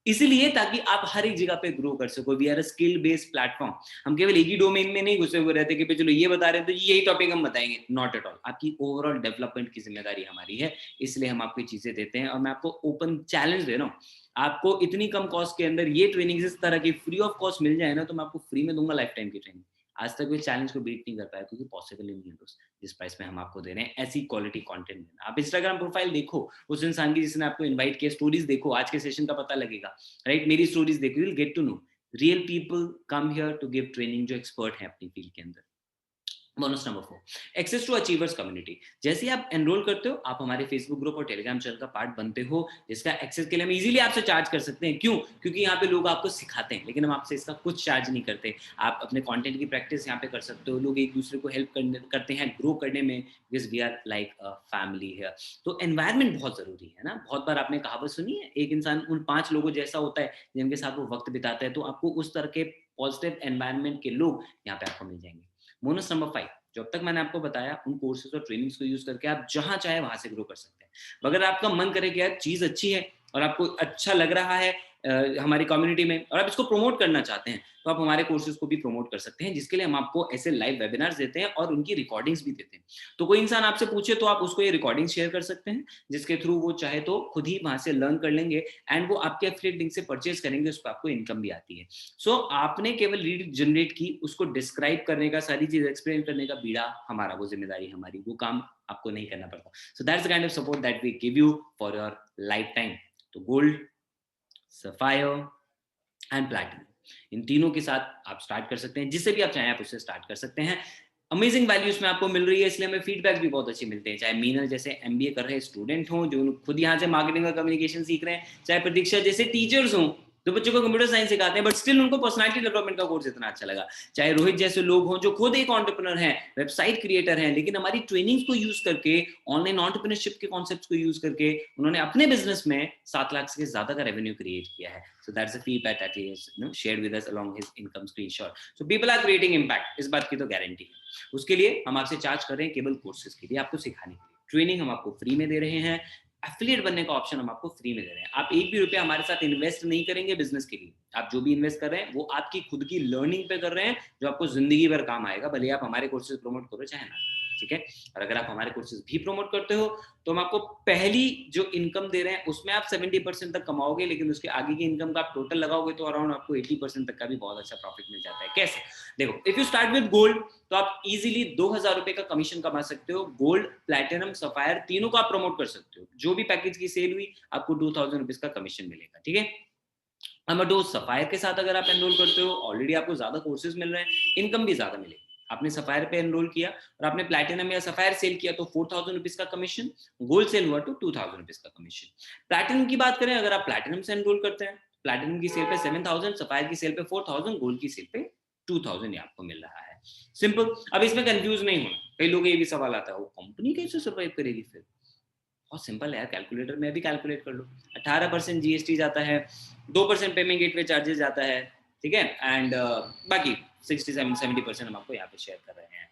इसीलिए ताकि आप हर एक जगह पे ग्रो कर सको। We are a skill based platform. हम केवल एक ही डोमेन में नहीं घुसे हुए रहते कि चलो ये बता रहे हैं तो यही टॉपिक हम बताएंगे, नॉट एट ऑल। आपकी ओवरऑल डेवलपमेंट की जिम्मेदारी हमारी है, इसलिए हम आपको चीजें देते हैं। और मैं आपको ओपन चैलेंज दे रहा हूँ, आपको इतनी कम कॉस्ट के अंदर ये ट्रेनिंग इस तरह की फ्री ऑफ कॉस्ट मिल जाए ना, तो मैं आपको फ्री में दूंगा लाइफ टाइम की ट्रेनिंग। आज तक वे चैलेंज को बीट नहीं कर पाया, क्योंकि पॉसिबल नहीं है दोस्त, जिस प्राइस में हम आपको दे रहे हैं ऐसी क्वालिटी कंटेंट देना। आप इंस्टाग्राम प्रोफाइल देखो उस इंसान की जिसने आपको इनवाइट किया, स्टोरीज देखो, आज के सेशन का पता लगेगा, राइट? मेरी स्टोरीज देखो, you will get to know real people come here to give training, जो एक्सपर्ट है अपनी फील्ड के अंदर। Bonus number 4, access to achievers community. जैसे आप एनरोल करते हो, आप हमारे फेसबुक ग्रुप और टेलीग्राम चैनल का पार्ट बनते हो, जिसका एक्सेस के लिए हम इजीली आपसे चार्ज कर सकते हैं। क्यों? क्योंकि यहाँ पे लोग आपको सिखाते हैं, लेकिन हम आपसे इसका कुछ चार्ज नहीं करते। आप अपने कंटेंट की प्रैक्टिस यहाँ पे कर सकते हो, लोग एक दूसरे को हेल्प करते हैं ग्रो करने में, because we are like a family है। तो एनवायरमेंट बहुत जरूरी है ना। बहुत बार आपने कहावत सुनी है, एक इंसान उन 5 लोगों जैसा होता है जिनके साथ वो वक्त बिताता है। तो आपको उस तरह के पॉजिटिव एनवायरनमेंट के लोग यहाँ पे आपको मिल जाएंगे। बोनस नंबर 5, जो अब तक मैंने आपको बताया, उन कोर्सेज और ट्रेनिंग्स को यूज करके आप जहां चाहे वहां से ग्रो कर सकते हैं। अगर आपका मन करे कि यार चीज अच्छी है और आपको अच्छा लग रहा है हमारी कम्युनिटी में, और आप इसको प्रमोट करना चाहते हैं, तो आप हमारे कोर्सेज को भी प्रमोट कर सकते हैं, जिसके लिए हम आपको ऐसे लाइव वेबिनार्स देते हैं और उनकी रिकॉर्डिंग्स भी देते हैं। तो कोई इंसान आपसे पूछे तो आप उसको ये रिकॉर्डिंग शेयर कर सकते हैं, जिसके थ्रू वो चाहे तो खुद ही वहां से लर्न कर लेंगे, एंड वो आपके एफिलिएट लिंक से परचेज करेंगे, उस पर आपको इनकम भी आती है। सो आपने केवल लीड जनरेट की, उसको डिस्क्राइब करने का, सारी चीज एक्सप्लेन करने का बीड़ा हमारा, वो जिम्मेदारी हमारी, वो काम आपको नहीं करना पड़ता। So that's the kind of support that we give you for your lifetime. तो गोल्ड, सफायर एंड प्लैटिनम, इन तीनों के साथ आप स्टार्ट कर सकते हैं। जिससे भी आप चाहें आप उससे स्टार्ट कर सकते हैं। अमेजिंग वैल्यूज में आपको मिल रही है, इसलिए हमें फीडबैक भी बहुत अच्छे मिलते हैं। चाहे मीनल जैसे एमबीए कर रहे स्टूडेंट हों, जो खुद यहाँ से मार्केटिंग और कम्युनिकेशन सीख रहे हैं, चाहे प्रतीक्षा जैसे टीचर्स हों जो बच्चों को कंप्यूटर साइंस सिखाते हैं, बट स्टिल उनको पर्सनालिटी डेवलपमेंट का कोर्स इतना अच्छा लगा, चाहे रोहित जैसे लोग हों जो खुद एक एंटरप्रेन्योर हैं, वेबसाइट क्रिएटर हैं, लेकिन हमारी ट्रेनिंग्स को यूज करके, ऑनलाइन एंटरप्रेन्योरशिप के कॉन्सेप्ट्स को यूज करके उन्होंने अपने बिजनेस में 7 लाख से ज्यादा का रेवेन्यू क्रिएट किया है। So that's the feedback that he has shared with us along his income screenshot. So people are creating impact, इस बात की तो गारंटी है। उसके लिए हम आपसे चार्ज कर रहे हैं केवल कोर्सेज के लिए, आपको सिखाने के लिए। ट्रेनिंग हम आपको फ्री में दे रहे हैं, एफिलिएट बनने का ऑप्शन हम आपको फ्री में दे रहे हैं। आप एक भी रुपया हमारे साथ इन्वेस्ट नहीं करेंगे बिजनेस के लिए। आप जो भी इन्वेस्ट कर रहे हैं वो आपकी खुद की लर्निंग पे कर रहे हैं, जो आपको जिंदगी भर काम आएगा, भले आप हमारे कोर्सेज प्रमोट करो चाहे ना, ठीक है? और अगर आप हमारे कोर्सेज भी प्रमोट करते हो तो हम आपको पहली जो इनकम दे रहे हैं उसमें आप 70% तक कमाओगे, लेकिन उसके आगे की इनकम का आप टोटल लगाओगे तो अराउंड आपको 80% तक का भी बहुत अच्छा प्रॉफिट मिल जाता है। कैसे? देखो, if you start with gold तो आप इजीली 2000 रुपए का कमीशन कमा सकते हो। गोल्ड, प्लैटिनम, सफायर तीनों को आप प्रमोट कर सकते हो। जो भी पैकेज की सेल हुई आपको 2000 रुपीज का कमीशन मिलेगा, ठीक है? नंबर 2, सफायर के साथ अगर आप एनरोल करते हो, ऑलरेडी आपको ज्यादा कोर्सेज मिल रहे हैं, इनकम भी ज्यादा मिलेगी। आपने सफायर पे एनरोल किया और आपने प्लैटिनम या सफायर सेल किया तो 4000 रुपीज का कमीशन, गोल्ड सेल हुआ तो 2000 रुपीज का कमीशन। प्लैटिनम की बात करें, अगर आप प्लैटिनम से एनरोल करते हैं, प्लैटिनम की सेल पे 7000, सफायर की सेल पे 4000, गोल्ड की सेल पे 2000 ये आपको मिल रहा है। सिंपल। अब इसमें कंफ्यूज नहीं होना। कई लोग ये भी सवाल आता है, वो कंपनी कैसे सर्वाइव करेगी फिर? बहुत सिंपल है यार, कैलकुलेटर में भी कैलकुलेट कर लो। 18% जीएसटी जाता है, 2% पेमेंट गेटवे चार्जेस जाता है, ठीक है? एंड बाकी 67-70% हम आपको यहाँ पे शेयर कर रहे हैं।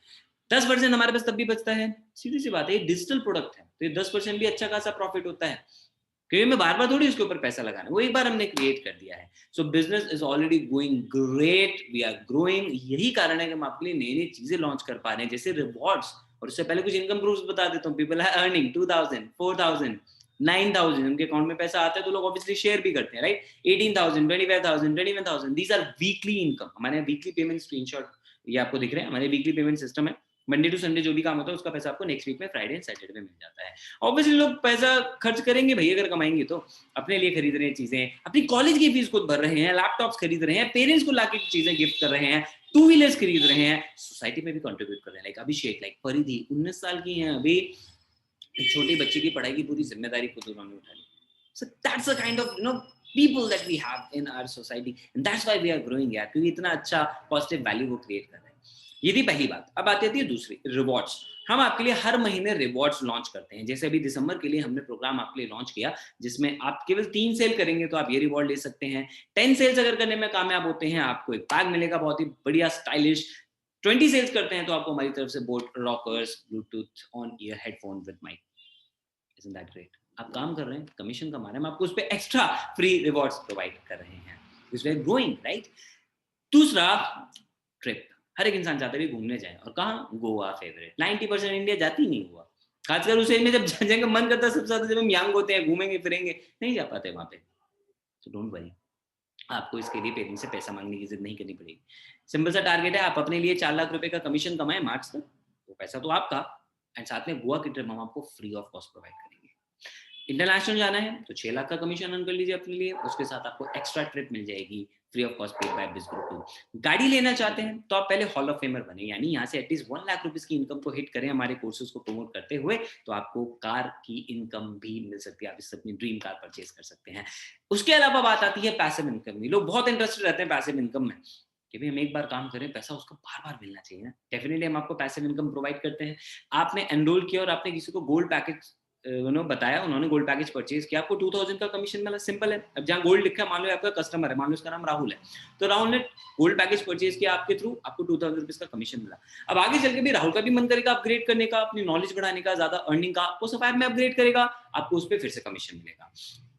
10% हमारे पास तब भी बचता है। सीधी सी बात है, ये डिजिटल प्रोडक्ट है तो ये 10% भी अच्छा खासा प्रॉफिट होता है, क्योंकि मैं बार बार थोड़ी उसके ऊपर पैसा लगाना, वो एक बार हमने क्रिएट कर दिया है। So business is already going great, we are growing. यही कारण है कि हम आपके लिए नई नई चीजें लॉन्च कर पा रहे हैं, जैसे रिवॉर्ड्स। और उससे पहले कुछ इनकम प्रूफ्स बता देता हूँ। पीपल आर अर्निंग 2000, 4000, 9000, उनके अकाउंट में पैसा आता है तो लोग ऑब्वियसली शेयर भी करते हैं, right? 18000, 25000, 21000, these are weekly income. हमारे वीकली पेमेंट स्क्रीनशॉट ये आपको दिख रहे हैं, हमारे वीकली पेमेंट सिस्टम है। मंडे टू संडे जो भी काम होता है उसका पैसा आपको नेक्स्ट वीक में फ्राइडे एंड सैटरडे में मिल जाता है। ऑब्वियसली लोग पैसा खर्च करेंगे भाई, अगर कमाएंगे तो। अपने लिए खरीद रहे हैं चीजें, अपनी कॉलेज की फीस खुद भर रहे हैं, लैपटॉप्स खरीद रहे हैं, पेरेंट्स को लाके चीजें गिफ्ट कर रहे हैं, 2 व्हीलर्स खरीद रहे हैं, सोसाइटी में भी कंट्रीब्यूट कर रहे हैं। लाइक अभिषेक, लाइक परिधि 19 साल की हैं अभी, एक छोटी बच्ची की पढ़ाई की पूरी जिम्मेदारी खुद उन्होंने उठा ली। So that's the kind of people that we have in our society, and that's why we are growing यार, क्योंकि इतना अच्छा पॉजिटिव वैल्यू वो क्रिएट कर रहे हैं। ये थी पहली बात। अब आती है दूसरी, रिवॉर्ड्स। हम आपके लिए हर महीने रिवॉर्ड्स लॉन्च करते हैं। जैसे अभी दिसंबर के लिए हमने प्रोग्राम आपके लिए लॉन्च किया, जिसमें आप केवल 3 सेल करेंगे तो आप ये रिवॉर्ड ले सकते हैं। 10 सेल्स अगर करने में कामयाब होते हैं आपको एक बैग मिलेगा, बहुत ही बढ़िया स्टाइलिश। 20 सेल्स करते हैं तो आपको हमारी तरफ से boAt Rockerz, Bluetooth on ear headphone with mic. Isn't that great? आप काम कर रहे हैं, कमीशन कमा रहे हैं, हम आपको उस पर एक्स्ट्रा फ्री रिवॉर्ड्स प्रोवाइड कर रहे हैं, इसलिए ग्रोइंग, राइट। दूसरा, ट्रिप। हर एक इंसान चाहता है कि घूमने जाए, और कहाँ? गोवा फेवरेट। 90% इंडिया जाती नहीं गोवा, खासकर उस एज में जब जाने का मन करता है सबसे ज्यादा, जब हम यंग होते हैं, घूमेंगे फिरेंगे, नहीं जा पाते वहां पे। तो डोंट वरी, आपको इसके लिए पेरेंट्स से पैसा मांगने की जिद नहीं करनी पड़ेगी। सिंपल सा टारगेट है, आप अपने लिए 4 लाख रुपए का कमीशन कमाएं मार्च तक, वो पैसा तो आपका, एंड साथ में गोवा की ट्रिप हम आपको फ्री ऑफ कॉस्ट प्रोवाइड करेंगे। इंटरनेशनल जाना है तो 6 लाख का कमीशन अर्न कर लीजिए अपने लिए, उसके साथ आपको एक्स्ट्रा ट्रिप मिल जाएगी free of cost paid by बिज ग्रुप। गाड़ी लेना चाहते हैं तो आप पहले हॉल ऑफ फेमर बने, यानी यहाँ से एटलीस्ट 1 लाख रुपीज की इनकम को हिट करें हमारे कोर्सेज को प्रमोट करते हुए, तो आपको कार की इनकम भी मिल सकती है, आप इससे अपनी ड्रीम कार परचेज कर सकते हैं। उसके अलावा बात आती है पैसिव इनकम की। लोग बहुत इंटरेस्टेड रहते हैं पैसिव इनकम में कि भाई हम एक बार काम करें, पैसा उसको बार बार मिलना चाहिए ना। डेफिनेटली हम आपको पैसिव इनकम प्रोवाइड करते हैं। आपने एनरोल किया और आपने किसी को गोल्ड पैकेज बताया, उन्होंने गोल्ड पैकेज परचेज किया, आपको 2000 का कमीशन मिला, सिंपल है। अब जहाँ गोल्ड लिखा है, मान लो आपका कस्टमर है, मान लो उसका नाम राहुल है, तो राहुल ने गोल्ड पैकेज परचेज किया आपके थ्रू, आपको 2000 रुपीज का कमीशन मिला। अब आगे चल के भी राहुल का भी मन करेगा अपग्रेड करने का, अपनी नॉलेज बढ़ाने का, ज्यादा अर्निंग का, वो सफायर में अपग्रेड करेगा, आपको उस पर फिर से कमीशन मिलेगा।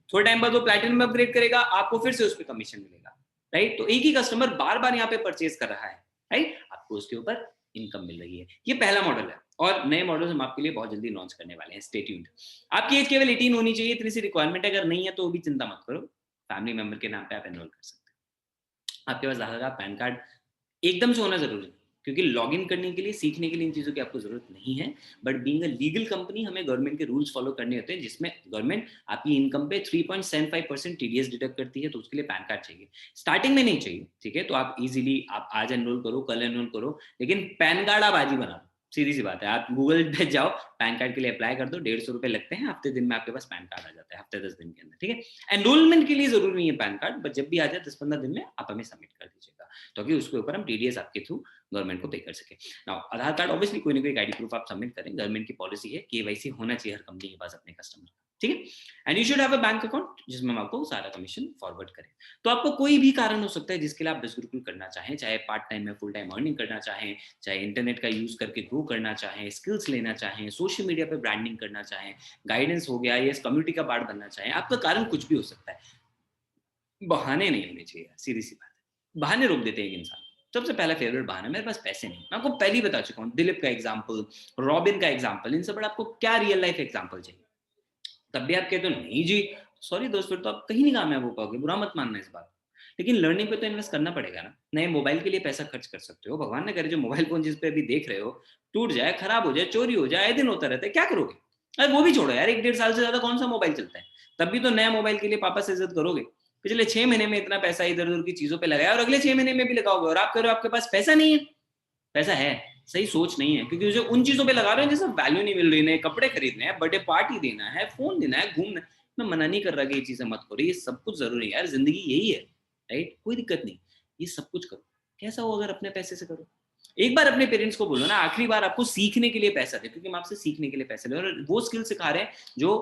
थोड़े टाइम बाद वो प्लैटिनम में अपग्रेड करेगा, आपको फिर से उस पर कमीशन मिलेगा, राइट। तो एक ही कस्टमर बार बार यहाँ पे परचेज कर रहा है, राइट, आपको उसके ऊपर इनकम मिल रही है। ये पहला मॉडल है, और नए मॉडल्स हम आपके लिए बहुत जल्दी लॉन्च करने वाले हैं, स्टे ट्यून्ड। आपकी एज केवल 18 होनी चाहिए, इतनी सी रिक्वायरमेंट है। अगर नहीं है तो भी चिंता मत करो, फैमिली मेंबर के नाम पे आप एनरोल कर सकते हैं। आपके पास आधार कार्ड, पैन कार्ड एकदम से होना जरूरी है, क्योंकि लॉगिन करने के लिए, सीखने के लिए इन चीज़ों की आपको जरूरत नहीं है। But being a legal company हमें गवर्नमेंट के रूल्स फॉलो करने होते हैं, जिसमें गवर्नमेंट आपकी इनकम पे 3.75% टीडीएस डिडक्ट करती है, तो उसके लिए पैन कार्ड चाहिए। स्टार्टिंग में नहीं चाहिए, ठीक है, तो आप इजीली आप आज एनरोल करो, कल एनरोल करो, लेकिन पैन कार्ड आप आज ही बना लो। सीधी सी बात है, आप गूगल पे जाओ, पैन कार्ड के लिए अप्लाई कर दो, 150 रुपए लगते हैं, हफ्ते दिन में आपके पास पैन कार्ड आ जाता है, हफ्ते 10 दिन के अंदर, ठीक है। एनरोलमेंट के लिए जरूरी नहीं है पैन कार्ड, बट जब भी आ जाए 10-15 दिन में आप हमें सबमिट कर दीजिएगा, ताकि उसके ऊपर हम टीडीएस आपके थ्रू गवर्नमेंट को पे कर सके। नाउ आधार कार्ड ऑब्वियसली कोई ना कोई आईडी प्रूफ आप सबमिट करें, गवर्नमेंट की पॉलिसी है, केवाईसी होना चाहिए हर कंपनी के पास अपने कस्टमर का, ठीक है। And you should have a bank account जिसमें हम आपको सारा कमीशन फॉरवर्ड करें। तो आपको कोई भी कारण हो सकता है जिसके लिए आप बिजग्रुकुल करना चाहें, चाहे पार्ट टाइम में फुल टाइम अर्निंग करना चाहें, चाहे इंटरनेट का यूज करके ग्रो करना चाहें, स्किल्स लेना चाहें, सोशल मीडिया पे ब्रांडिंग करना चाहें, गाइडेंस हो गया, या इस कम्युनिटी का पार्ट बनना चाहें, आपका कारण कुछ भी हो सकता है। बहाने नहीं होने चाहिए, सीधी सी बात है, बहाने रोक देते हैं एक इंसान। सबसे पहला फेवरेट बहाना, मेरे पास पैसे नहीं। मैं आपको पहले ही बता चुका हूँ, दिलीप का एग्जाम्पल, रॉबिन का एग्जाम्पल, इनसे बड़ा आपको क्या रियल लाइफ एग्जाम्पल चाहिए? तब भी आप कहते हो नहीं जी, सॉरी दोस्त, फिर तो आप कहीं नहीं कामयाब हो पाओगे, बुरा मत मानना इस बात। लेकिन लर्निंग पे तो इन्वेस्ट करना पड़ेगा ना। नए मोबाइल के लिए पैसा खर्च कर सकते हो, भगवान ने करे जो मोबाइल फोन जिस पे अभी देख रहे हो टूट जाए, खराब हो जाए, चोरी हो जाए, आए दिन होता रहता है, क्या करोगे? अरे वो भी छोड़ो यार, 1-1.5 साल से ज्यादा कौन सा मोबाइल चलता है? तब भी तो नया मोबाइल के लिए पापा से इज्जत करोगे। पिछले 6 महीने में इतना पैसा इधर उधर की चीजों पे लगाया, और अगले 6 महीने में भी लगाओगे, और आप कह रहे हो आपके पास पैसा नहीं है। पैसा है, सही सोच नहीं है, क्योंकि उसे उन चीजों पे लगा रहे हो जिससे वैल्यू नहीं मिल रही है। कपड़े खरीदने हैं, बर्थडे पार्टी देना है, फोन देना है, घूमना है। मैं मना नहीं कर रहा कि ये चीजें मत करो, ये सब कुछ जरूरी है यार, जिंदगी यही है, राइट, कोई दिक्कत नहीं, ये सब कुछ करो। कैसा हो अगर अपने पैसे से करो? एक बार अपने पेरेंट्स को बोलो ना, आखिरी बार आपको सीखने के लिए पैसा दे, क्योंकि हम आपसे सीखने के लिए पैसे ले, और वो स्किल सिखा रहे हैं जो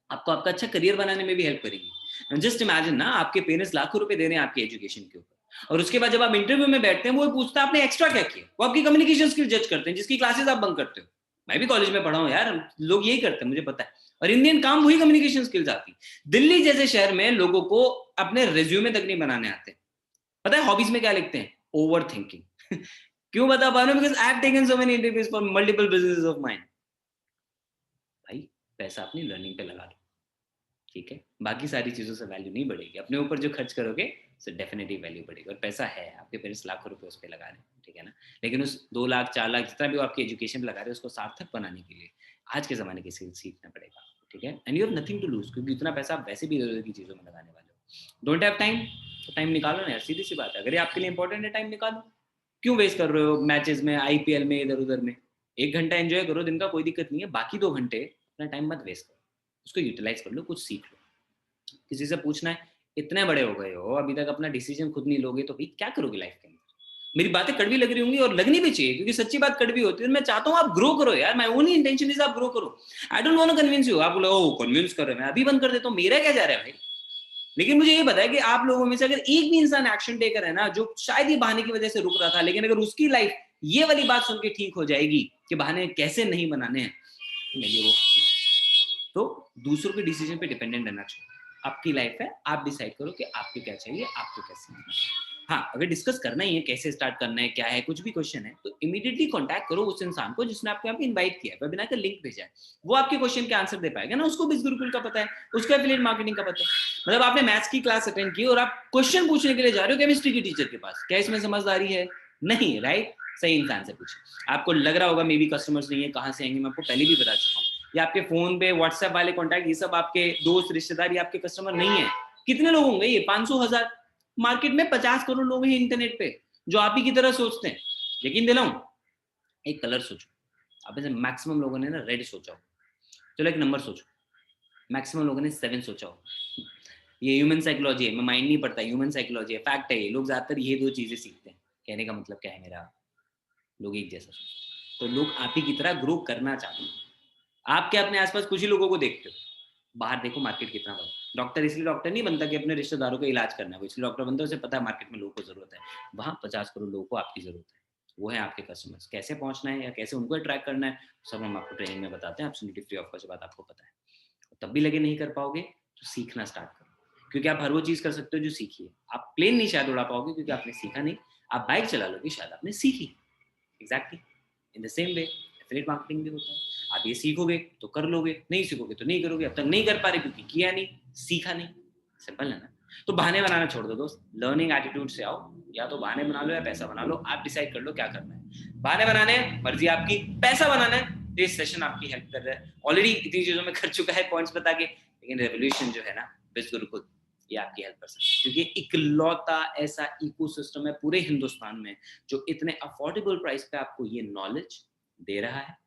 आपको आपका अच्छा करियर बनाने में भी हेल्प करेगी। जस्ट इमेजिन ना, आपके पेरेंट्स लाखों रुपए दे रहे हैं आपके एजुकेशन के ऊपर, और उसके बाद जब आप इंटरव्यू में बैठते हैं, वो पूछता है आपने एक्स्ट्रा क्या किया। वो आपकी कम्युनिकेशन स्किल जज करते हैं, जिसकी क्लासेस आप बंक करते हो। मैं भी कॉलेज में पढ़ा हूँ यार, लोग यही करते हैं, मुझे पता है। और इंडियन काम वही कम्युनिकेशन स्किल्स आती। दिल्ली जैसे शहर में लोगों को अपने रिज्यूमे तक नहीं बनाने आते। पता है हॉबीज में क्या लिखते हैं? Over thinking. क्यों बता पा रहा हूं? Because I have taken so many interviews for multiple businesses of mine. भाई पैसा अपनी लर्निंग पे लगा दो, ठीक है, बाकी सारी चीजों से वैल्यू नहीं बढ़ेगी। अपने ऊपर जो खर्च करोगे सो डेफिनेटली वैल्यू बढ़ेगी। और पैसा है, आपके पेरेंट्स लाखों रुपए उस पर लगा रहे हैं, ठीक है ना, लेकिन उस 2 लाख 4 लाख जितना भी वो आपकी एजुकेशन लगा रहे हैं, उसको सार्थक बनाने के लिए आज के जमाने की स्किल सीखना पड़ेगा, ठीक है। And you have nothing to lose, क्योंकि इतना पैसा आप वैसे भी इधर की चीजों में लगाने वाले हो। डोंट हैव टाइम, तो टाइम निकालो ना यार, सीधी सी बात है। अगर ये आपके लिए इंपॉर्टेंट है, टाइम निकालो। क्यों वेस्ट कर रहे हो मैचेस में, आईपीएल में, इधर उधर में? 1 घंटा एंजॉय करो दिन का, कोई दिक्कत नहीं है। बाकी 2 घंटे अपना टाइम मत वेस्ट करो, उसको यूटिलाइज कर लो, कुछ सीख लो। किसी से पूछना है, इतने बड़े हो गए हो, अभी तक अपना डिसीजन खुद नहीं लोगे, तो भाई क्या करोगे लाइफ के अंदर? मेरी बातें कड़वी लग रही होंगी, और लगनी भी चाहिए, क्योंकि सच्ची बात कड़वी होती है। मैं चाहता हूँ आप ग्रो करो यार, माय ओनली इंटेंशन इज आप ग्रो करो। I don't want to convince you. आप बोलो ओ कन्विंस कर रहे हैं, मैं अभी बंद कर देता हूँ, मेरा क्या जा रहा है भाई? लेकिन मुझे ये पता है कि आप लोगों में से अगर एक भी इंसान एक्शन टेकर है ना, जो शायद ये बहाने की वजह से रुक रहा था, लेकिन अगर उसकी लाइफ ये वाली बात सुन के ठीक हो जाएगी कि बहाने कैसे नहीं बनाने हैं, तो मेरे लिए वो तो दूसरों के डिसीजन पे डिपेंडेंट रहना चाहिए। आपकी लाइफ है, आप डिसाइड करो कि आपको क्या चाहिए, आपको क्या सीखना है। हाँ, अगर डिस्कस करना ही है कैसे स्टार्ट करना है, क्या है, कुछ भी क्वेश्चन है, तो इमीडिएटली कांटेक्ट करो उस इंसान को जिसने आपको यहाँ पे इनवाइट किया है, वेबिनार का लिंक भेजा है। वो आपके क्वेश्चन के आंसर दे पाएगा ना, उसको बिज़ गुरुकुल का पता है, उसको एफिलिएट मार्केटिंग का पता है। मतलब आपने मैथ्स की क्लास अटेंड की और आप क्वेश्चन पूछने के लिए जा रहे हो केमिस्ट्री की टीचर के पास, क्या इसमें समझदारी है? नहीं, राइट? सही इंसान से पूछे। आपको लग रहा होगा मे बी कस्टमर्स नहीं है, कहाँ से आएंगे, मैं आपको पहले भी बता चुका हूँ। या आपके फोन पे व्हाट्सएप वाले कॉन्टैक्ट, ये सब आपके दोस्त रिश्तेदार, ये आपके कस्टमर नहीं है। कितने लोग होंगे ये? 500,000। मार्केट में 50 करोड़ लोग हैं इंटरनेट पे जो आप ही की तरह सोचते हैं। यकीन दिलाऊं, एक कलर सोचो। आप में मैक्सिमम लोगों ने ना रेड सोचा हो। चलो एक नंबर सोचो, मैक्सिमम लोगों ने 7 सोचा हो। ये ह्यूमन साइकोलॉजी है, मैं माइंड नहीं पढ़ता, ह्यूमन साइकोलॉजी है, फैक्ट है ये। लोग ज्यादातर ये 2 चीजें सीखते हैं। कहने का मतलब क्या है मेरा, लोग एक जैसा सोचते हैं। तो लोग आप ही की तरह ग्रो करना चाहते हैं। आप क्या अपने आसपास कुछ ही लोगों को देखते हो? बाहर देखो मार्केट कितना बड़ा। डॉक्टर इसलिए डॉक्टर नहीं बनता कि अपने रिश्तेदारों का इलाज करना है, वो इसलिए डॉक्टर बनता है, उसे पता है मार्केट में लोगों को जरूरत है। वहाँ 50 करोड़ लोगों को आपकी जरूरत है। वो है आपके कस्टमर्स। कैसे पहुंचना है या कैसे उनको अट्रैक्ट करना है, सब हम आपको ट्रेनिंग में बताते हैं। एब्सोल्युटली फ्री ऑफ कॉस्ट, बात आपको पता है। तब भी लगे नहीं कर पाओगे तो सीखना स्टार्ट करो, क्योंकि आप हर वो चीज कर सकते हो जो सीखी है। आप प्लेन नहीं शायद उड़ा पाओगे क्योंकि आपने सीखा नहीं। आप बाइक चला लोगे शायद आपने सीखी। Exactly in the same way affiliate marketing भी होता है। आप ये सीखोगे तो कर लोगे, नहीं सीखोगे तो नहीं करोगे। अब तक नहीं कर पा रहे क्योंकि किया नहीं, सीखा नहीं। सिंपल है ना? तो बहाने बनाना छोड़ दो दोस्त, लर्निंग एटीट्यूड से आओ। या तो बहाने बना लो या पैसा बना लो, आप डिसाइड कर लो क्या करना है। बहाने बनाने मर्जी आपकी, पैसा बनाना है तो ये सेशन आपकी हेल्प कर रहा है। ऑलरेडी इतनी चीजों में कर चुका है पॉइंट्स बता के, लेकिन रेवोल्यूशन जो है ना, बिज़ गुरुकुल, ये आपकी हेल्प कर सकता है। क्योंकि इकलौता ऐसा इकोसिस्टम है पूरे हिंदुस्तान में जो इतने अफोर्डेबल प्राइस पे आपको ये नॉलेज दे रहा है।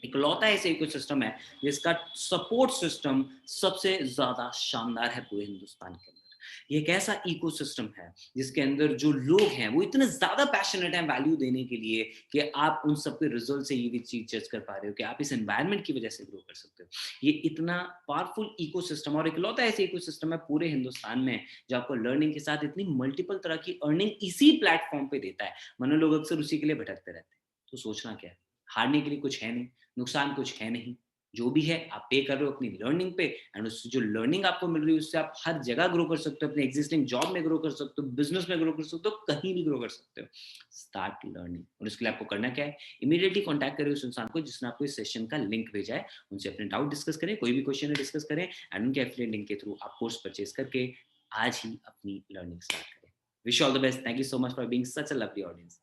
इकलौता ऐसे इकोसिस्टम है जिसका सपोर्ट सिस्टम सबसे ज्यादा शानदार है पूरे हिंदुस्तान के अंदर। ये एक ऐसा इकोसिस्टम है जिसके अंदर जो लोग हैं वो इतने ज्यादा पैशनेट हैं वैल्यू देने के लिए कि आप उन सब के रिजल्ट से ये भी चीज जज कर पा रहे हो कि आप इस एनवायरनमेंट की वजह से ग्रो कर सकते हो। ये इतना पावरफुल इकोसिस्टम और इकलौता ऐसे इकोसिस्टम है पूरे हिंदुस्तान में जो आपको लर्निंग के साथ इतनी मल्टीपल तरह की अर्निंग इसी प्लेटफॉर्म पे देता है। मनो लोग अक्सर उसी के लिए भटकते रहते हैं। तो सोचना क्या है, हारने के लिए कुछ है नहीं, नुकसान कुछ है नहीं। जो भी है आप पे कर रहे हो अपनी लर्निंग पे, एंड उससे जो लर्निंग आपको मिल रही है उससे आप हर जगह ग्रो कर सकते हो। अपने एग्जिस्टिंग जॉब में ग्रो कर सकते हो, बिजनेस में ग्रो कर सकते हो, कहीं भी ग्रो कर सकते हो। Start learning. और इसके लिए आपको करना क्या है, इमीडिएटली कॉन्टैक्ट करें उस इंसान को जिसने आपको इस सेशन का लिंक भेजा है। उनसे अपने डाउट डिस्कस करें, कोई भी क्वेश्चन है डिस्कस करें, एंड उनके एफिलिएट लिंक के थ्रू आप कोर्स परचेज करके आज ही अपनी लर्निंग स्टार्ट करें। Wish all the best. Thank you so much for being such a lovely audience.